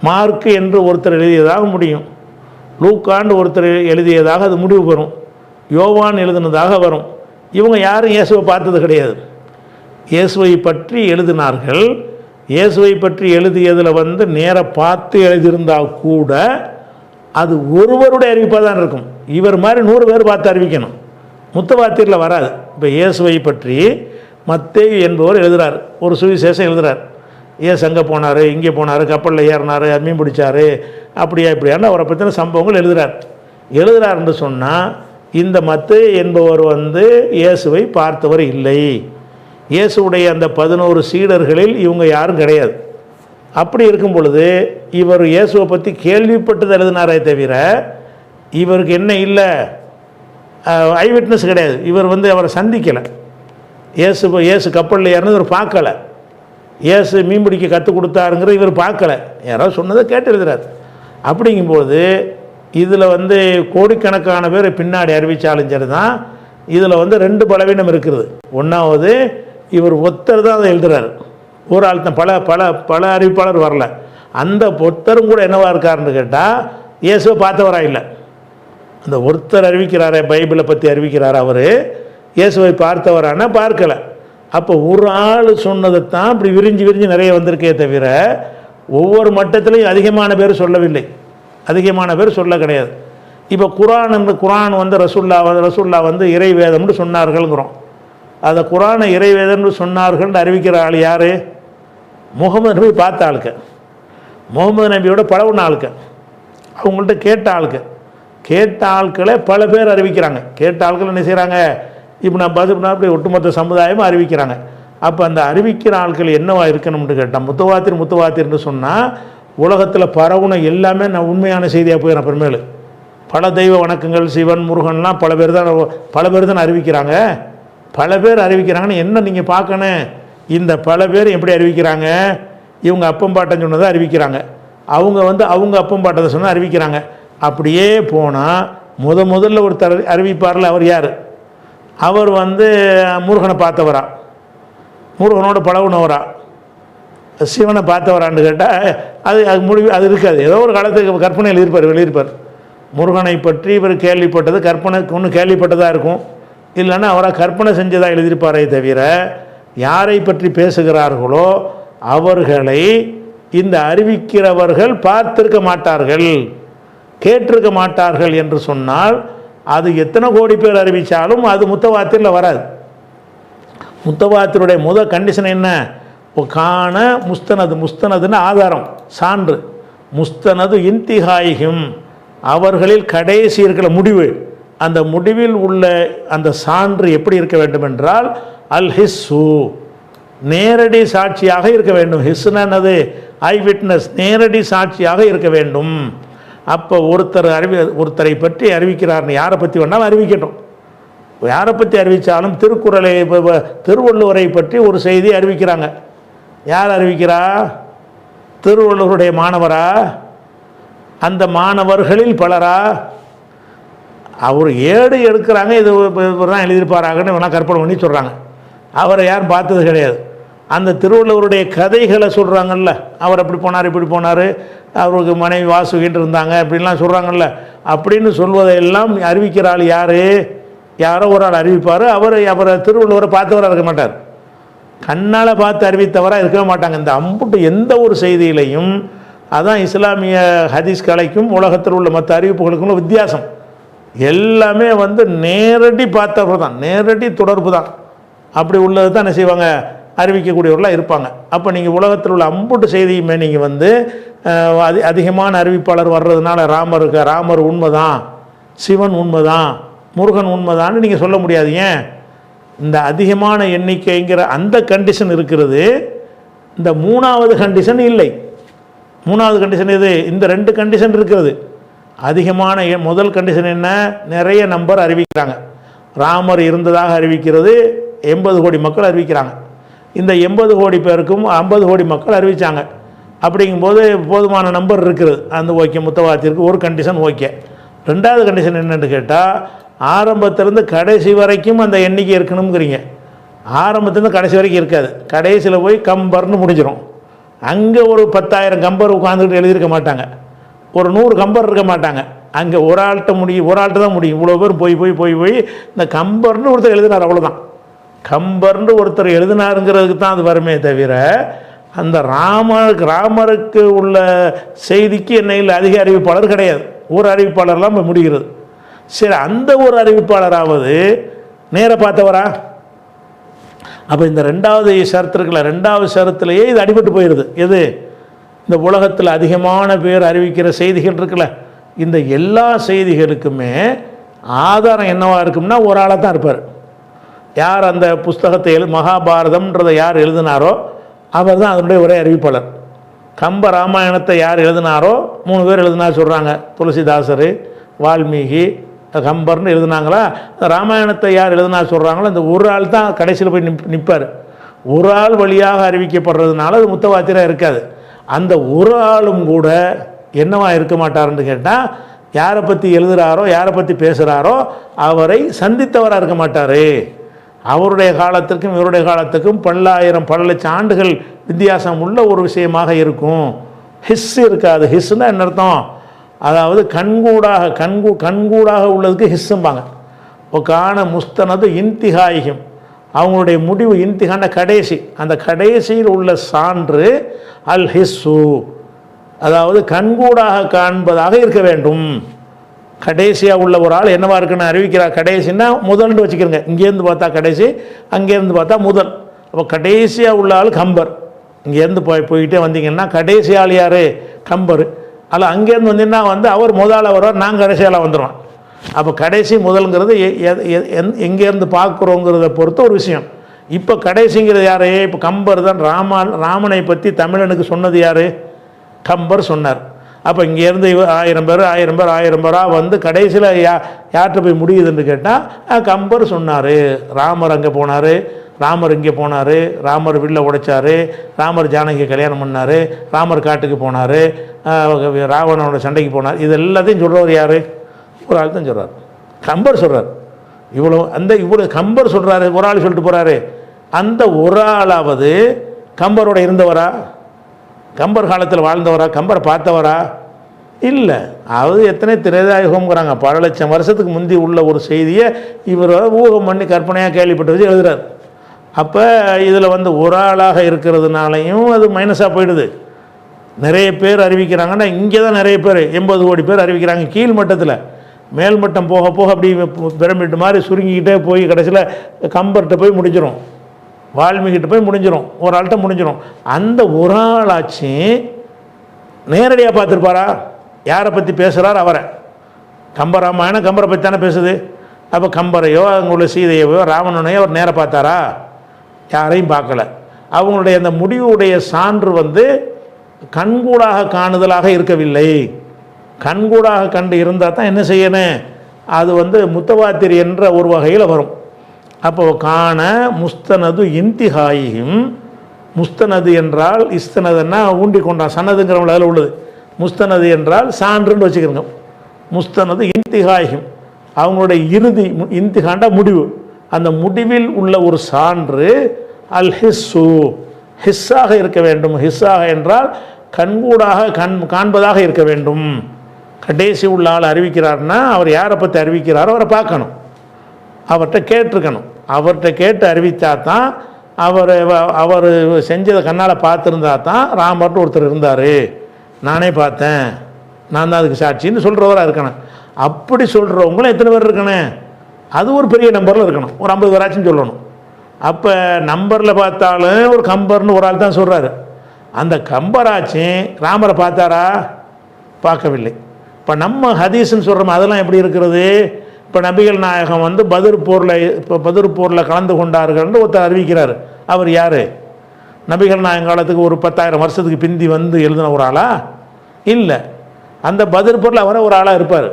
மார்க்கு என்று ஒருத்தர் எழுதியதாக முடியும். லூக்கான்னு ஒருத்தர் எழுதியதாக அது முடிவு வரும். யோவான் எழுதினதாக வரும். இவங்க யாரும் இயேசுவை பார்த்தது கிடையாது. இயேசுவை பற்றி எழுதினார்கள். இயேசுவை பற்றி எழுதியதில் வந்து நேராக பார்த்து எழுதியிருந்தால் கூட அது ஒருவருடைய அறிவிப்பாக தான் இருக்கும். இவர் மாதிரி 100 பேர் பார்த்து அறிவிக்கணும், முத்தவாத்திரில் வராது. இப்போ இயேசுவை பற்றி மத்தேயு என்பவர் எழுதுகிறார், ஒரு சுவிசேஷம் எழுதுகிறார். ஏசு அங்கே போனார், இங்கே போனார், கப்பலில் ஏறினார், மீன் பிடிச்சார், அப்படியா இப்படியான்னு அவரை பற்றின சம்பவங்கள் எழுதுகிறார்னு சொன்னால் இந்த மத்தேயு என்பவர் வந்து இயேசுவை பார்த்தவர் இல்லை. இயேசுடைய அந்த 11 சீடர்களில் இவங்க யாரும் கிடையாது. அப்படி இருக்கும் பொழுது இவர் இயேசுவை பற்றி கேள்விப்பட்டது எழுதினாரே தவிர இவருக்கு என்ன இல்லை, ஐ விட்னஸ் கிடையாது. இவர் வந்து அவரை சந்திக்கலை. இயேசு கப்பலில் ஏறினது இவர் பார்க்கலை. இயேசு மீன் பிடிக்க கற்றுக் கொடுத்தாருங்கிற இவர் பார்க்கலை, யாராவது சொன்னதை கேட்டு எழுதுறாரு. அப்படிங்கும்போது இதில் வந்து கோடிக்கணக்கான பேர் பின்னாடி அறிவித்தாலும் சரி தான், இதில் வந்து 2 பலவீனம் இருக்குது. ஒன்றாவது, இவர் ஒருத்தர் தான் அதை எழுதுறாரு, ஒரு ஆள் தான், பல பல பல அறிவிப்பாளர் வரல. அந்த ஒருத்தரும் கூட என்னவா இருக்காருன்னு கேட்டால் இயேசுவை பார்த்தவரா இல்லை. அந்த ஒருத்தர் அறிவிக்கிறாரே, பைபிளை பற்றி அறிவிக்கிறார், அவர் இயேசுவை பார்த்தவரானா பார்க்கலை. அப்போ ஒரு ஆள் சொன்னதைத்தான் இப்படி விரிஞ்சு நிறைய வந்திருக்கே தவிர ஒவ்வொரு மட்டத்திலையும் அதிகமான பேர் சொல்லவில்லை, அதிகமான பேர் சொல்ல கிடையாது. இப்போ குரான் வந்து ரசூல்லா வந்து இறை வேதம்னு சொன்னார்கள்ங்கிறோம். அதை குரானை இறை வேதம்னு சொன்னார்கள் அறிவிக்கிற ஆள் யார்? முகமது நபி பார்த்த ஆளுக்கு, முகமது நபியோட பழகுன ஆளுக்கு, அவங்கள்ட்ட கேட்ட ஆட்களை பல பேர் அறிவிக்கிறாங்க. கேட்ட ஆட்கள் என்ன செய்கிறாங்க, இப்போ நான் பார்த்துனா அப்படி ஒட்டுமொத்த சமுதாயமும் அறிவிக்கிறாங்க. அப்போ அந்த அறிவிக்கிற ஆட்கள் என்னவா இருக்கணும்னு கேட்டால், முத்தவாத்திர்னு சொன்னால் உலகத்தில் பரவுன எல்லாமே நான் உண்மையான செய்தியாக போயிடும். அப்புறமேலு பல தெய்வ வணக்கங்கள், சிவன், முருகன்லாம் பல பேர் தான் அறிவிக்கிறாங்க. பல பேர் அறிவிக்கிறாங்கன்னு என்ன நீங்கள் பார்க்கணும். இந்த பல பேர் எப்படி அறிவிக்கிறாங்க, இவங்க அப்பம்பாட்டன் சொன்னதை அறிவிக்கிறாங்க, அவங்க வந்து அவங்க அப்பம்பாட்டத்தை சொன்னால் அறிவிக்கிறாங்க. அப்படியே போனால் முதல்ல ஒருத்தர் அறிவிப்பார்ல, அவர் யார்? அவர் வந்து முருகனை பார்த்தவரா, முருகனோட பழகுனவரா, சிவனை பார்த்தவரான்னு கேட்டால் அது முடிவு அது இருக்காது. ஏதோ ஒரு காலத்துக்கு கற்பனை வெளியிருப்பார். முருகனை பற்றி இவர் கேள்விப்பட்டது கற்பனைக்கு ஒன்று கேள்விப்பட்டதாக இருக்கும், இல்லைன்னா அவரை கற்பனை செஞ்சதாக எழுதியிருப்பாரே தவிர யாரை பற்றி பேசுகிறார்களோ அவர்களை இந்த அறிவிக்கிறவர்கள் பார்த்திருக்க மாட்டார்கள், கேட்டிருக்க மாட்டார்கள் என்று சொன்னால் அது எத்தனை கோடி பேர் அறிவித்தாலும் அது முத்தவாத்திரில் வராது. முத்தவாத்திருடைய முதல் கண்டிஷன் என்ன? காண முஸ்தனதுன்னு ஆதாரம், சான்று. முஸ்தனது இன்திஹாயிகும், அவர்களில் கடைசி இருக்கிற முடிவு, அந்த முடிவில் உள்ள அந்த சான்று எப்படி இருக்க வேண்டும் என்றால் அல் ஹிஸ்ஸு, நேரடி சாட்சியாக இருக்க வேண்டும். ஹிஸ்னது ஐ விட்னஸ், நேரடி சாட்சியாக இருக்க வேண்டும். அப்போ ஒருத்தரை பற்றி அறிவிக்கிறார்னு யாரை பற்றி வேணாலும் அறிவிக்கட்டும். யாரை பற்றி அறிவித்தாலும் திருக்குறளை, திருவள்ளுவரை பற்றி ஒரு செய்தி அறிவிக்கிறாங்க. யார் அறிவிக்கிறா? திருவள்ளுவருடைய மாணவரா? அந்த மாணவர்களில் பலரா? அவர் ஏடு எடுக்கிறாங்க, இது தான் எழுதியிருப்பாராங்கன்னு வேணால் கற்பனை பண்ணி சொல்கிறாங்க. அவரை யாரும் பார்த்தது கிடையாது. அந்த திருவள்ளுவருடைய கதைகளை சொல்கிறாங்கல்ல, அவர் அப்படி போனார் இப்படி போனார், அவருக்கு மனைவி வாசுகிட்டு இருந்தாங்க அப்படின்லாம் சொல்கிறாங்கல்ல, அப்படின்னு சொல்வதையெல்லாம் அறிவிக்கிறாள் யார்? யாரோ ஒரு ஆள் அறிவிப்பார். அவரை திருவள்ளுவரை பார்த்தவராக இருக்க மாட்டார், கண்ணால் பார்த்து அறிவித்தவராக இருக்கவே மாட்டாங்க. இந்த அம்புட்டு எந்த ஒரு செய்தியிலையும் அதான் இஸ்லாமிய ஹதீஸ் கலைக்கும் உலகத்தில் உள்ள மற்ற அறிவிப்புகளுக்கும் வித்தியாசம். எல்லாமே வந்து நேரடி பார்த்தவர் தான், நேரடி தொடர்பு தான். அப்படி உள்ளது தான் என்ன செய்வாங்க, அறிவிக்கக்கூடியவர்களாக இருப்பாங்க. அப்போ நீங்கள் உலகத்தில் உள்ள அம்புட்டு செய்தியுமே நீங்கள் வந்து அதிகமான அறிவிப்பாளர் வர்றதுனால ராமர் உண்மைதான், சிவன் உண்மைதான், முருகன் உண்மைதான்னு நீங்கள் சொல்ல முடியாது. ஏன்? இந்த அதிகமான எண்ணிக்கைங்கிற அந்த கண்டிஷன் இருக்கிறது, இந்த 3வது கண்டிஷன் இல்லை. 3வது கண்டிஷன் இது, இந்த 2 கண்டிஷன் இருக்கிறது. அதிகமான முதல் கண்டிஷன் என்ன? நிறைய நம்பர் அறிவிக்கிறாங்க. ராமர் இருந்ததாக அறிவிக்கிறது 80 கோடி மக்கள் அறிவிக்கிறாங்க. இந்த 80 கோடி பேருக்கும் 50 கோடி மக்கள் அறிவித்தாங்க. அப்படிங்கும்போது போதுமான நம்பர் இருக்குது, அந்த ஓகே, முத்தவாத்திற்கு ஒரு கண்டிஷன் ஓகே. 2வது கண்டிஷன் என்னென்னு கேட்டால், ஆரம்பத்திலேருந்து கடைசி வரைக்கும் அந்த எண்ணிக்கை இருக்கணுங்கிறீங்க. ஆரம்பத்துலேருந்து கடைசி வரைக்கும் இருக்காது, கடைசியில் போய் கம்பர்னு முடிஞ்சிடும். அங்கே ஒரு 10,000 கம்பர் உட்காந்துக்கிட்டு எழுதியிருக்க மாட்டாங்க, ஒரு 100 கம்பர் இருக்க மாட்டாங்க. அங்கே ஒரு ஆள்கிட்ட தான் முடியும். இவ்வளோ பேர் போய் இந்த கம்பர்னு ஒருத்தர் எழுதினார், அவ்வளோதான். கம்பர்னு ஒருத்தர் எழுதினாருங்கிறதுக்கு தான் அது வருமே தவிர அந்த ராமருக்கு உள்ள செய்திக்கு என்னையில் அதிக அறிவிப்பாளர் கிடையாது, ஒரு அறிவிப்பாளர்லாம் முடிகிறது. சரி, அந்த ஒரு அறிவிப்பாளராவது நேர பார்த்தவரா? அப்போ இந்த ரெண்டாவது ஷரத்து இருக்குல்ல, ரெண்டாவது ஷரத்துலேயே இது அடிபட்டு போயிடுது. எது? இந்த உலகத்தில் அதிகமான பேர் அறிவிக்கிற செய்திகள் இருக்குல்ல, இந்த எல்லா செய்திகளுக்குமே ஆதாரம் என்னவாக இருக்கும்னா ஒரு ஆளாக தான் இருப்பார். யார் அந்த புஸ்தகத்தை மகாபாரதம்ன்றதை யார் எழுதினாரோ அவர் தான் அதனுடைய ஒரே அறிவிப்பாளர். கம்ப ராமாயணத்தை யார் எழுதினாரோ 3 பேர் எழுதினார் சொல்கிறாங்க. துளசிதாசர், வால்மீகி, கம்பர்னு எழுதினாங்களா. ராமாயணத்தை யார் எழுதினார் சொல்கிறாங்களோ அந்த ஒரு ஆள் தான் கடைசியில் போய் நிற்பார். ஒரு ஆள் வழியாக அறிவிக்கப்படுறதுனால அது முத்தவாத்திராக இருக்காது. அந்த ஒரு ஆளும் கூட என்னவா இருக்க மாட்டார்னு கேட்டால், யாரை பற்றி எழுதுகிறாரோ யாரை பற்றி பேசுகிறாரோ அவரை சந்தித்தவராக இருக்க மாட்டார். அவருடைய காலத்திற்கும் இவருடைய காலத்துக்கும் பல லட்சம் ஆண்டுகள் வித்தியாசம் உள்ள ஒரு விஷயமாக இருக்கும். ஹிஸ் இருக்காது. ஹிஸ்னா என்ன அர்த்தம்? அதாவது கண்கூடாக உள்ளதுக்கு ஹிஸ்ஸும்பாங்க. காண முஸ்தனது இன்திகாயிகம், அவங்களுடைய முடிவு இன்திகான கடைசி, அந்த கடைசியில் உள்ள சான்று அல் ஹிஸ்ஸு, அதாவது கண்கூடாக காண்பதாக இருக்க வேண்டும். கடைசியாக உள்ள ஒரு ஆள் என்னவா இருக்குன்னு அறிவிக்கிறார். கடைசின்னா முதல்னு வச்சுக்கிறோங்க. இங்கேருந்து பார்த்தா கடைசி, அங்கேருந்து பார்த்தா முதல். அப்போ கடைசியாக உள்ள ஆள் கம்பர். இங்கேருந்து போய்கிட்டே வந்தீங்கன்னா கடைசி ஆள் யார்? கம்பர். அல்ல அங்கேருந்து வந்தீங்கன்னா அவர் முதலாக வருவார், நாங்கள் கடைசியால் வந்துடுவோம். அப்போ கடைசி முதல்ங்கிறது எங்கேருந்து பார்க்குறோங்கிறத பொறுத்த ஒரு விஷயம். இப்போ கடைசிங்கிறது யார்? இப்போ கம்பர் தான். ராமனை பற்றி தமிழனுக்கு சொன்னது யார்? கம்பர் சொன்னார். அப்போ இங்கேருந்து 1000 பேராக வந்து கடைசியில் யார்கிட்ட போய் முடியுதுன்னு கேட்டால் கம்பர் சொன்னார். ராமர் அங்கே போனார், ராமர் இங்கே போனார், ராமர் வில்ல உடைச்சார், ராமர் ஜானகியை கல்யாணம் பண்ணார், ராமர் காட்டுக்கு போனார், ராவணனோட சண்டைக்கு போனார். இது எல்லாத்தையும் சொல்கிறவர் யார்? ஒரு ஆள் தான் சொல்கிறார். கம்பர் சொல்கிறார். இவ்வளோ கம்பர் சொல்கிறாரு, ஒரு ஆள் சொல்லிட்டு போகிறாரு. அந்த ஒரு ஆளாவது கம்பரோட இருந்தவரா? கம்பர் காலத்தில் வாழ்ந்தவரா? கம்பரை பார்த்தவரா? இல்லை. அது எத்தனை திரேதாயுகம்ங்கிறாங்க. பல லட்சம் வருஷத்துக்கு முந்தி உள்ள ஒரு செய்தியை இவர் ஊகம் பண்ணி கற்பனையாக கேள்விப்பட்டு வச்சு எழுதுறார். அப்போ இதில் ஒரு ஆளாக இருக்கிறதுனாலையும் அது மைனஸாக போயிடுது. நிறைய பேர் அறிவிக்கிறாங்கன்னா இங்கே தான் நிறைய பேர் 80 கோடி பேர் அறிவிக்கிறாங்க கீழ் மட்டத்தில். மேல்மட்டம் போக போக அப்படி பிரமிட்டு மாதிரி சுருங்கிக்கிட்டே போய் கடைசியில் கம்பர்கிட்ட போய் முடிஞ்சிடும், வால்மீகிட்ட போய் முடிஞ்சிடும், ஒரு ஆள்கிட்ட முடிஞ்சிடும். அந்த ஒரு ஆளாச்சு நேரடியாக பார்த்துருப்பாரா? யாரை பற்றி பேசுகிறார்? அவரை. கம்பராமாயணம் கம்பரை பற்றி தானே பேசுது. அப்போ கம்பரையோ அங்கே உள்ள சீதையோ ராவணனையோ அவர் நேராக பார்த்தாரா? யாரையும் பார்க்கல. அவங்களுடைய அந்த முடிவுடைய சான்று கண்கூடாக காணுதலாக இருக்கவில்லை. கண்கூடாக கண்டு இருந்தால் தான் என்ன செய்யணும்? அது முத்தவாத்திரி என்ற ஒரு வகையில் வரும். அப்போ காண முஸ்தனது இன்திஹாயியும், முஸ்தனது என்றால் இஸ்தனதுன்னா ஊண்டி கொண்டான், சனதுங்கிறவங்கள அதில் உள்ளது. முஸ்தனது என்றால் சான்றுன்னு வச்சுக்கிறோங்க. முஸ்தனது இன்திஹாயியும், அவங்களுடைய இறுதி, இன்திஹாண்டா முடிவு, அந்த முடிவில் உள்ள ஒரு சான்று அல் ஹிஸ்ஸு, ஹிஸ்ஸாக இருக்க வேண்டும். ஹிஸ்ஸாக என்றால் கண்கூடாக காண்பதாக இருக்க வேண்டும். கடைசி உள்ள ஆள் அறிவிக்கிறார்னா அவர் யாரை பற்றி அறிவிக்கிறாரோ அவரை பார்க்கணும், அவர்கிட்ட கேட்டிருக்கணும். அவர்கிட்ட கேட்டு அறிவித்தா தான், அவர் செஞ்சதை கண்ணால் பார்த்துருந்தா தான் ராமர்னு ஒருத்தர் இருந்தார், நானே பார்த்தேன், நான் தான் அதுக்கு சாட்சின்னு சொல்கிறவராக இருக்கணும். அப்படி சொல்கிறவங்களும் எத்தனை பேர் இருக்கணும்? அது ஒரு பெரிய நம்பரில் இருக்கணும், ஒரு 50 பேராச்சும் சொல்லணும். அப்போ நம்பரில் பார்த்தாலும் ஒரு கம்பர்னு ஒரு ஆள் தான் சொல்கிறாரு. அந்த கம்பராச்சும் ராமரை பார்த்தாரா? பார்க்கவில்லை. இப்போ நம்ம ஹதீஸ்ன்னு சொல்கிறோம், அதெல்லாம் எப்படி இருக்கிறது? இப்போ நபிகள் நாயகம் பத்ர் போரில் கலந்து கொண்டார்கள்னு ஒருத்தர் அறிவிக்கிறார். அவர் யார்? நபிகள் நாயகம் காலத்துக்கு ஒரு 10,000 வருஷத்துக்கு பிந்தி எழுதின ஒரு ஆளா? இல்லை. அந்த பத்ர் போரில் அவரை ஒரு ஆளாக இருப்பார்.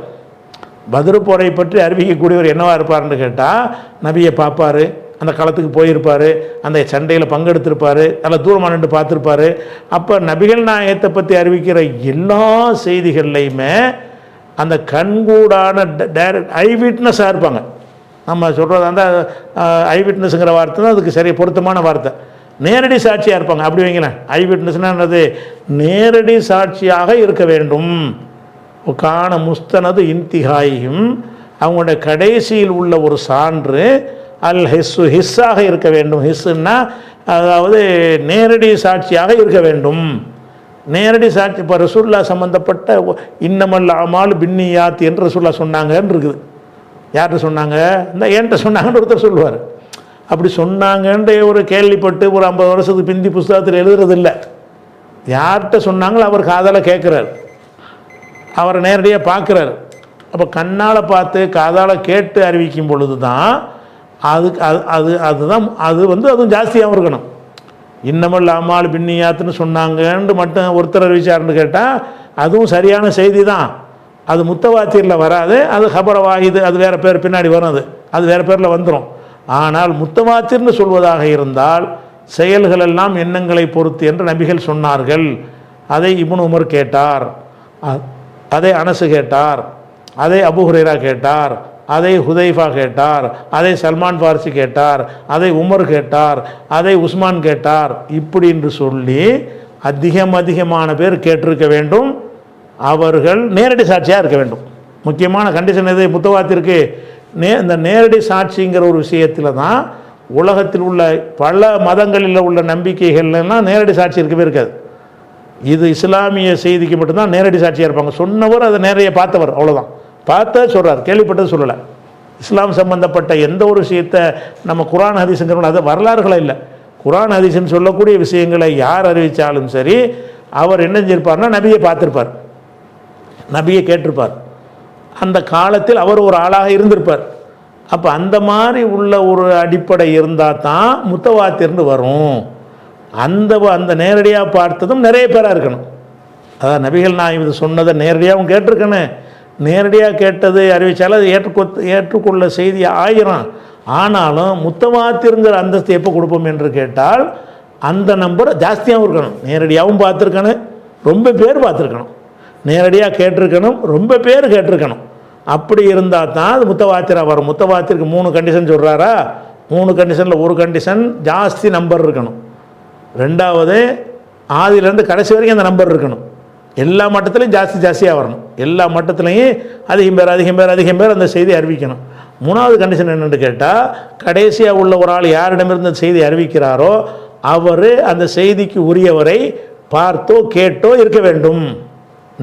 பத்ர் போரை பற்றி அறிவிக்கக்கூடியவர் என்னவாக இருப்பார்னு கேட்டால், நபியை பார்ப்பார், அந்த காலத்துக்கு போயிருப்பார், அந்த சண்டையில் பங்கெடுத்திருப்பார், நல்லா தூரமாக நின்று பார்த்துருப்பார். அப்போ நபிகள் நாயகத்தை பற்றி அறிவிக்கிற எல்லா செய்திகள்லையுமே அந்த கண்கூடான டைரக்ட் ஐ விட்னஸாக இருப்பாங்க. நம்ம சொல்கிறது அந்த ஐ விட்னஸுங்கிற வார்த்தை தான் அதுக்கு சரி பொருத்தமான வார்த்தை. நேரடி சாட்சியாக இருப்பாங்க. அப்படி வைங்களேன். ஐ விட்னஸ்னால் என்னது? நேரடி சாட்சியாக இருக்க வேண்டும். காண முஸ்தனது இன்திஹாயும், அவங்களுடைய கடைசியில் உள்ள ஒரு சான்று அல் ஹிஸ்ஸு ஹிஸ்ஸாக இருக்க வேண்டும். ஹிஸ்ஸுன்னா அதாவது நேரடி சாட்சியாக இருக்க வேண்டும். நேரடி சாட்சி இப்போ ரசூல்லா சம்மந்தப்பட்ட இன்னமல் அமால் பின்னியாத் என்று ரசூல்லா சொன்னாங்கன்னு இருக்குது. யார்கிட்ட சொன்னாங்க? இந்த என்கிட்ட சொன்னாங்கன்னு ஒருத்தர் சொல்லுவார். அப்படி சொன்னாங்கன்ற ஒரு கேள்விப்பட்டு ஒரு 50 வருஷத்துக்கு பிந்தி புஸ்தகத்தில் எழுதுறதில்லை. யார்கிட்ட சொன்னாங்களோ அவர் காதால் கேட்குறாரு, அவரை நேரடியாக பார்க்குறாரு. அப்போ கண்ணால் பார்த்து காதால் கேட்டு அறிவிக்கும் பொழுது தான் அதுக்கு அதுதான் அதுவும் ஜாஸ்தியாகவும் இருக்கணும். இன்னமல் அமால் பின்னியாத்துன்னு சொன்னாங்கன்னு மட்டும் ஒருத்தர் அறிவிச்சாருன்னு கேட்டால் அதுவும் சரியான செய்தி தான். அது முத்தவாத்திரில் வராது, அது ஹபர வாஹிது, அது வேறு பேர் பின்னாடி வரும், அது வேறு பேரில் வந்துடும். ஆனால் முத்தவாத்திர்னு சொல்வதாக இருந்தால் செயல்கள் எல்லாம் எண்ணங்களை பொறுத்து என்று நபிகள் சொன்னார்கள். அதை இப்னு உமர் கேட்டார், அதை அனசு கேட்டார், அதை அபூ ஹுரைரா கேட்டார், அதை ஹுதைஃபா கேட்டார், அதை சல்மான் ஃபாரிசி கேட்டார், அதை உமர் கேட்டார், அதை உஸ்மான் கேட்டார். இப்படி என்று சொல்லி அதிகமான பேர் கேட்டிருக்க வேண்டும். அவர்கள் நேரடி சாட்சியாக இருக்க வேண்டும். முக்கியமான கண்டிஷன் எது முத்தவாத்திற்கு? இந்த நேரடி சாட்சிங்கிற ஒரு விஷயத்தில் தான் உலகத்தில் உள்ள பல மதங்களில் உள்ள நம்பிக்கைகள்லாம் நேரடி சாட்சி இருக்கவே இருக்காது. இது இஸ்லாமிய செய்திக்கு மட்டும்தான் நேரடி சாட்சியாக இருப்பாங்க. சொன்னவர் அதை நேரைய பார்த்தவர், அவ்வளோதான். பார்த்த சொல்கிறார், கேள்விப்பட்டது சொல்லலை. இஸ்லாம் சம்பந்தப்பட்ட எந்த ஒரு விஷயத்தை நம்ம குரான் ஹதீஸுங்கிற அது வரலாறுகளை இல்லை, குரான் ஹதீஸ்ன்னு சொல்லக்கூடிய விஷயங்களை யார் அறிவித்தாலும் சரி, அவர் என்ன செஞ்சிருப்பார்னா நபியை பார்த்துருப்பார், நபியை கேட்டிருப்பார். அந்த காலத்தில் அவர் ஒரு ஆளாக இருந்திருப்பார். அப்போ அந்த மாதிரி உள்ள ஒரு அடிப்படை இருந்தால் தான் முத்தவாத்திர்னு வரும். அந்த நேரடியாக பார்த்ததும் நிறைய பேராக இருக்கணும். அதான் நபிகள் நான் இது சொன்னதை நேரடியாகவும் கேட்டிருக்கேன்னு. நேரடியாக கேட்டது அறிவித்தாலும் அது ஏற்றுக்கொள்ள செய்தி 1000. ஆனாலும் முத்தவாத்திருங்கிற அந்தஸ்து எப்போ கொடுப்போம் என்று கேட்டால் அந்த நம்பர் ஜாஸ்தியாகவும் இருக்கணும். நேரடியாகவும் பார்த்துருக்கணும், ரொம்ப பேர் பார்த்துருக்கணும். நேரடியாக கேட்டிருக்கணும், ரொம்ப பேர் கேட்டிருக்கணும். அப்படி இருந்தால் தான் அது முத்தவாத்திராக வரும். முத்தவாத்திற்கு 3 கண்டிஷன் சொல்கிறாரா? 3 கண்டிஷனில் ஒரு கண்டிஷன் ஜாஸ்தி நம்பர் இருக்கணும். ரெண்டாவது ஆதியிலேருந்து கடைசி வரைக்கும் அந்த நம்பர் இருக்கணும். எல்லா மட்டத்திலையும் ஜாஸ்தியாக வரணும். எல்லா மட்டத்திலையும் அதிகம் பேர் அந்த செய்தி அறிவிக்கணும். 3வது கண்டிஷன் என்னென்னு கேட்டால் கடைசியாக உள்ள ஒரு ஆள் யாரிடமிருந்து அந்த செய்தி அறிவிக்கிறாரோ அவர் அந்த செய்திக்கு உரியவரை பார்த்தோ கேட்டோ இருக்க வேண்டும்.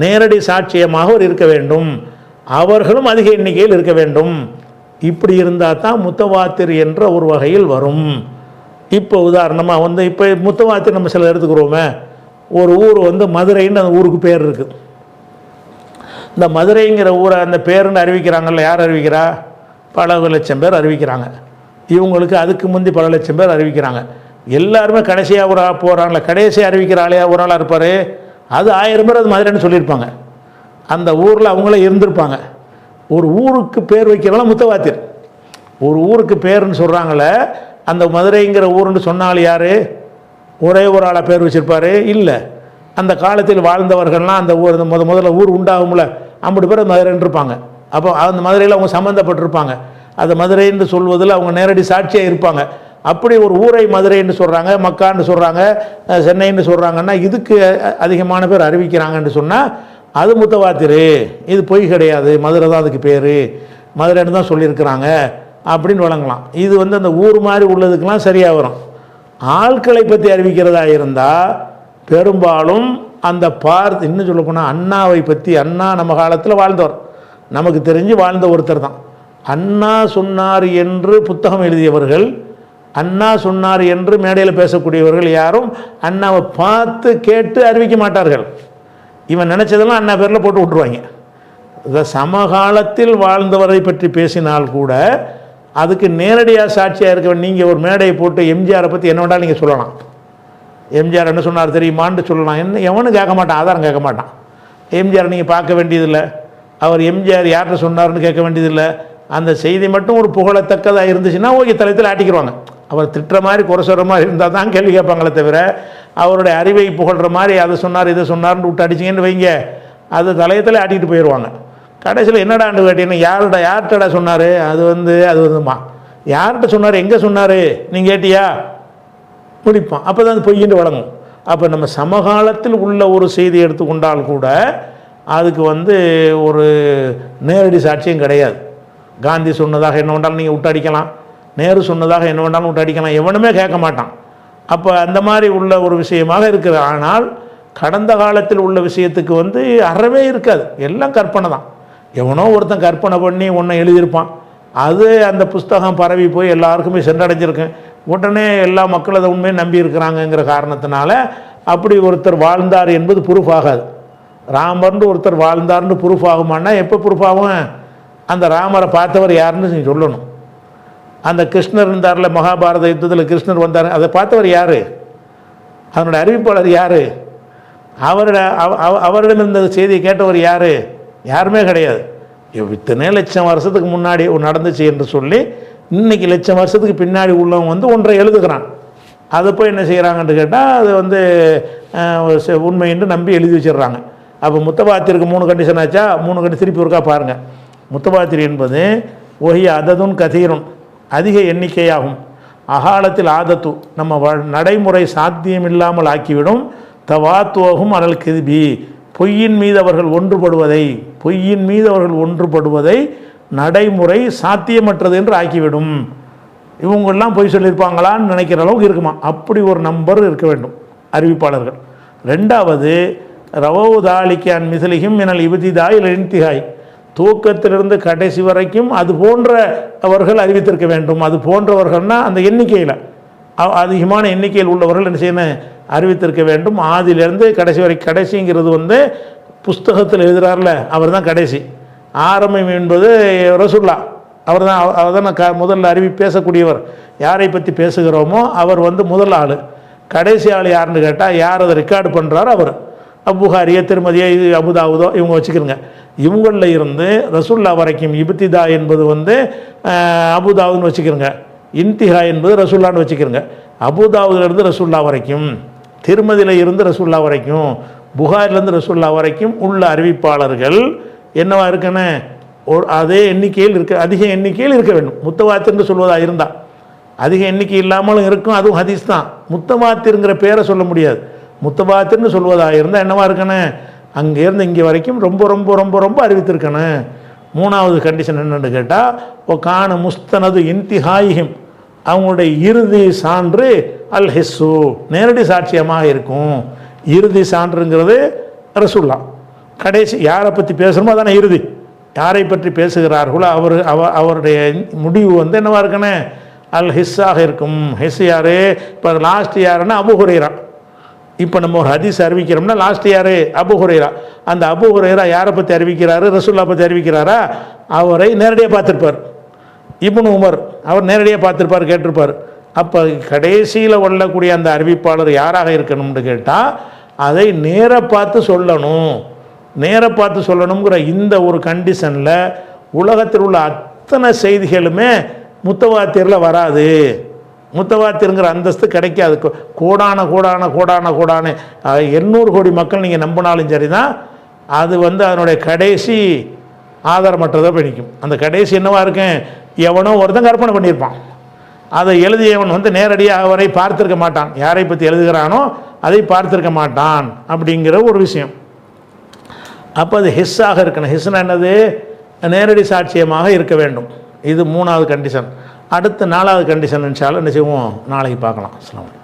நேரடி சாட்சியமாக அவர் இருக்க வேண்டும். அவர்களும் அதிக எண்ணிக்கையில் இருக்க வேண்டும். இப்படி இருந்தால் தான் முத்தவாத்திர் என்ற ஒரு வகையில் வரும். இப்போ உதாரணமாக இப்போ முத்தவாத்திர் நம்ம சில எடுத்துக்கிறோமே, ஒரு ஊர் மதுரைன்னு அந்த ஊருக்கு பேர் இருக்குது. இந்த மதுரைங்கிற ஊரை அந்த பேருன்னு அறிவிக்கிறாங்கல்ல, யார் அறிவிக்கிறா? பல லட்சம் பேர் அறிவிக்கிறாங்க. இவங்களுக்கு அதுக்கு முந்தி பல லட்சம் பேர் அறிவிக்கிறாங்க. எல்லாருமே கடைசியாக ஒரு ஆள் போகிறாங்களே, கடைசியாக அறிவிக்கிற ஆளையா ஒரு ஆளாக இருப்பார். அது 1000 பேர் அது மதுரைன்னு சொல்லியிருப்பாங்க. அந்த ஊரில் அவங்களே இருந்திருப்பாங்க. ஒரு ஊருக்கு பேர் வைக்கிறவங்களாம் முத்தவாத்திர். ஒரு ஊருக்கு பேருன்னு சொல்கிறாங்களே, அந்த மதுரைங்கிற ஊருன்னு சொன்னால் யார்? ஒரே ஒரு ஆளாக பேர் வச்சுருப்பார்? இல்லை. அந்த காலத்தில் வாழ்ந்தவர்கள்லாம் அந்த ஊர் முதல்ல ஊர் உண்டாகும்ல, 50 பேர் மதுரைன்னு இருப்பாங்க. அப்போ அந்த மதுரையில் அவங்க சம்மந்தப்பட்டிருப்பாங்க. அது மதுரைன்னு சொல்வதில் அவங்க நேரடி சாட்சியாக இருப்பாங்க. அப்படி ஒரு ஊரை மதுரைன்னு சொல்கிறாங்க, மக்கான்னு சொல்கிறாங்க, சென்னைன்னு சொல்கிறாங்கன்னா இதுக்கு அதிகமான பேர் அறிவிக்கிறாங்கன்னு சொன்னால் அது முத்தவாத்திரு. இது பொய் கிடையாது, மதுரை தான் அதுக்கு பேர், மதுரைன்னு தான் சொல்லியிருக்கிறாங்க அப்படின்னு வழங்கலாம். இது அந்த ஊர் மாதிரி உள்ளதுக்கெல்லாம் சரியாக வரும். ஆட்களை பற்றி அறிவிக்கிறதா இருந்தால் பெரும்பாலும் அந்த இன்னும் சொல்ல போனால் அண்ணாவை பற்றி, அண்ணா நம்ம காலத்தில் வாழ்ந்தவர், நமக்கு தெரிஞ்சு வாழ்ந்த ஒருத்தர் தான். அண்ணா சொன்னார் என்று புத்தகம் எழுதியவர்கள், அண்ணா சொன்னார் என்று மேடையில் பேசக்கூடியவர்கள் யாரும் அண்ணாவை பார்த்து கேட்டு அறிவிக்க மாட்டார்கள். இவன் நினச்சதெல்லாம் அண்ணா பேரில் போட்டு விட்டுருவாங்க. சமகாலத்தில் வாழ்ந்தவரை பற்றி பேசினால் கூட அதுக்கு நேரடியாக சாட்சியாக இருக்க. நீங்கள் ஒரு மேடையை போட்டு எம்ஜிஆரை பற்றி என்ன வேண்டாலும் நீங்கள் சொல்லலாம். எம்ஜிஆர் என்ன சொன்னார் தெரியுமான்னு சொல்லலாம். எவனும் கேட்க மாட்டான், ஆதாரம் கேட்க மாட்டான். எம்ஜிஆர் நீங்கள் பார்க்க வேண்டியதில்லை, அவர் எம்ஜிஆர் யார்கிட்ட சொன்னார்னு கேட்க வேண்டியதில்லை. அந்த செய்தி மட்டும் ஒரு புகழத்தக்கதாக இருந்துச்சுன்னா ஓகே, தலையத்தில் ஆட்டிக்கிடுவாங்க. அவர் திட்டுற மாதிரி குறை சொல்கிற மாதிரி இருந்தால் தான் கேள்வி கேட்பாங்களே தவிர அவருடைய அறிவை புகழ்கிற மாதிரி அதை சொன்னார் இதை சொன்னார்னு விட்டு அடிச்சிங்கன்னு வைங்க, அது தலையத்தில் ஆட்டிக்கிட்டு போயிடுவாங்க. கடைசியில் என்னடாண்டு கேட்டீங்கன்னா யார்கிட்டடா சொன்னார்? அது வந்துமா யார்கிட்ட சொன்னார், எங்கே சொன்னார் நீங்கள் கேட்டியா முடிப்பான். அப்போ தான் அது பொய்யின்னு வழங்கும். அப்போ நம்ம சமகாலத்தில் உள்ள ஒரு செய்தி எடுத்துக்கொண்டால் கூட அதுக்கு ஒரு நேரடி சாட்சியம் கிடையாது. காந்தி சொன்னதாக என்ன வேண்டாலும் நீங்கள் விட்டு அடிக்கலாம், நேரு சொன்னதாக என்ன வேண்டாலும் விட்டு அடிக்கலாம், எவனுமே கேட்க மாட்டான். அப்போ அந்த மாதிரி உள்ள ஒரு விஷயமாக இருக்குது. ஆனால் கடந்த காலத்தில் உள்ள விஷயத்துக்கு வந்து அறவே இருக்காது, எல்லாம் கற்பனை தான். எவனோ ஒருத்தன் கற்பனை பண்ணி ஒன்றை எழுதியிருப்பான், அது அந்த புஸ்தகம் பரவி போய் எல்லாருக்குமே சென்றடைஞ்சிருக்கு. உடனே எல்லா மக்களும் அதை உண்மையை நம்பி இருக்கிறாங்கங்கிற காரணத்தினால அப்படி ஒருத்தர் வாழ்ந்தார் என்பது ப்ரூஃப் ஆகாது. ராமர்னு ஒருத்தர் வாழ்ந்தார்னு ப்ரூஃப் ஆகுமான்னா எப்போ ப்ரூஃப் ஆகும்? அந்த ராமரை பார்த்தவர் யாருன்னு நீ சொல்லணும். அந்த கிருஷ்ணர் இருந்தார்ல, மகாபாரத யுத்தத்தில் கிருஷ்ணர் வந்தார், அதை பார்த்தவர் யார்? அதனுடைய அறிவிப்பாளர் யார்? அவரிடம் இருந்த செய்தியை கேட்டவர் யார்? யாருமே கிடையாது. இத்தனை லட்சம் வருஷத்துக்கு முன்னாடி நடந்துச்சு என்று சொல்லி இன்னைக்கு லட்சம் வருஷத்துக்கு பின்னாடி உள்ளவங்க வந்து ஒன்றை எழுதுகிறான். அதை போய் என்ன செய்கிறாங்கன்னு கேட்டால் அது வந்து உண்மை என்று நம்பி எழுதி வச்சிடுறாங்க. அப்போ முத்தபாத்திற்கு 3 கண்டிஷன் ஆச்சா? 3 கண்டி திருப்பி ஒருக்கா பாருங்கள். முத்தபாத்திர் என்பது ஒஹிய அததுன் கதீருன், அதிக எண்ணிக்கையாகும். அகாலத்தில் ஆதத்து, நம்ம நடைமுறை சாத்தியமில்லாமல் ஆக்கிவிடும். தவாத்துவகும் அனல் கிதிபி, பொய்யின் மீது அவர்கள் ஒன்றுபடுவதை நடைமுறை சாத்தியமற்றது என்று ஆக்கிவிடும். இவங்கெல்லாம் பொய் சொல்லியிருப்பாங்களான்னு நினைக்கிற அளவுக்கு இருக்குமா, அப்படி ஒரு நம்பர் இருக்க வேண்டும் அறிவிப்பாளர்கள். 2வது ரவவுதாலிக்கான் மிசலிகும் எனல் இபதிதாய் இன்திகாய், தூக்கத்திலிருந்து கடைசி வரைக்கும் அது போன்ற அவர்கள் அறிவித்திருக்க வேண்டும். அது போன்றவர்கள்னால் அந்த எண்ணிக்கையில் அதிகமான எண்ணிக்கையில் உள்ளவர்கள் என்ன செய்யணும், அறிவித்திருக்க வேண்டும். ஆதியிலேருந்து கடைசி வரை, கடைசிங்கிறது வந்து புஸ்தகத்தில் எழுதுகிறார்ல அவர் தான் கடைசி. ஆரம்பம் என்பது ரசூல்லா, அவர் தான் முதல்ல பேசக்கூடியவர். யாரை பற்றி பேசுகிறோமோ அவர் வந்து முதல் ஆள். கடைசி ஆள் யாருன்னு கேட்டால் யார் அதை ரெக்கார்டு பண்ணுறாரோ அவர். புகாரியை, திருமதியை, அபுதாவுதோ இவங்க வச்சுக்கிறோங்க. இவங்களில் இருந்து ரசூல்லா வரைக்கும் இப்திதா என்பது வந்து அபுதாவுன்னு வச்சுக்கிறோங்க, இன்திஹா என்பது ரசூல்லான்னு வச்சுக்கிறோங்க. அபுதாவுலேருந்து ரசூல்லா வரைக்கும், திருமதியில் இருந்து ரசூல்லா வரைக்கும், புகாரிலேருந்து ரசூல்லா வரைக்கும் உள்ள அறிவிப்பாளர்கள் என்னவா இருக்குன்னு அதே எண்ணிக்கையில் அதிக எண்ணிக்கையில் இருக்க வேண்டும். முத்தவாத்திர்னு சொல்வதாக இருந்தால் அதிக எண்ணிக்கை இல்லாமலும் இருக்கும், அதுவும் ஹதீஸ் தான். முத்தவாத்திருங்கிற பேரை சொல்ல முடியாது. முத்தவாத்திர்னு சொல்வதாக இருந்தால் என்னவா இருக்கணும், அங்கேருந்து இங்கே வரைக்கும் ரொம்ப ரொம்ப ரொம்ப ரொம்ப அறிவித்திருக்கணும். 3வது கண்டிஷன் என்னென்னு கேட்டால், கான முஸ்தனது இன்திஹாயிஹிம், அவங்களுடைய இறுதி சான்று அல் ஹிஸ்ஸு, நேரடி சாட்சியமாக இருக்கும். இறுதி சான்றுங்கிறது ரசூல்லா. கடைசி யாரை பற்றி பேசுகிறோமோ அதான இறுதி. யாரை பற்றி பேசுகிறார்களோ அவருடைய முடிவு வந்து என்னவா இருக்கணும், அல் ஹிஸ்ஸாக இருக்கும். ஹிஸ் யார்? இப்போ லாஸ்ட் யாருன்னா அபூ ஹுரைரா. இப்போ நம்ம ஒரு ஹதீஸ் அறிவிக்கிறோம்னா லாஸ்ட் யார்? அபூ ஹுரைரா. அந்த அபூ ஹுரைரா யாரை பற்றி அறிவிக்கிறாரு? ரசூல்லா பற்றி அறிவிக்கிறாரா? அவரை நேரடியாக பார்த்துருப்பார். இப்னு உமர் அவர் நேரடியாக பார்த்துருப்பார், கேட்டிருப்பார். அப்போ கடைசியில் உள்ளக்கூடிய அந்த அறிவிப்பாளர் யாராக இருக்கணும்னு கேட்டால் அதை நேராக பார்த்து சொல்லணும். நேராக பார்த்து சொல்லணுங்கிற இந்த ஒரு கண்டிஷனில் உலகத்தில் உள்ள அத்தனை செய்திகளுமே முத்தவாத்திரில் வராது. முத்தவாத்திருங்கிற அந்தஸ்து கிடைக்காது. கோடான 800 கோடி மக்கள் நீங்கள் நம்பினாலும் சரி தான், அது வந்து அதனுடைய கடைசி ஆதாரமற்றதாக பிடிக்கும். அந்த கடைசி என்னவா இருக்கும், எவனோ ஒருத்தன் கற்பனை பண்ணியிருப்பான். அதை எழுதியவன் வந்து நேரடியாக அவரை பார்த்துருக்க மாட்டான். யாரை பற்றி எழுதுகிறானோ அதை பார்த்துருக்க மாட்டான் அப்படிங்கிற ஒரு விஷயம். அப்போ அது ஹிஸ்ஸாக இருக்கணும். ஹிஸ்னா என்னது? நேரடி சாட்சியமாக இருக்க வேண்டும். இது 3வது கண்டிஷன். அடுத்து 4வது கண்டிஷன் இன்ஷா அல்லாஹ் என்ன செய்வோம், நாளைக்கு பார்க்கலாம். அஸ்ஸலாமு அலைக்கும்.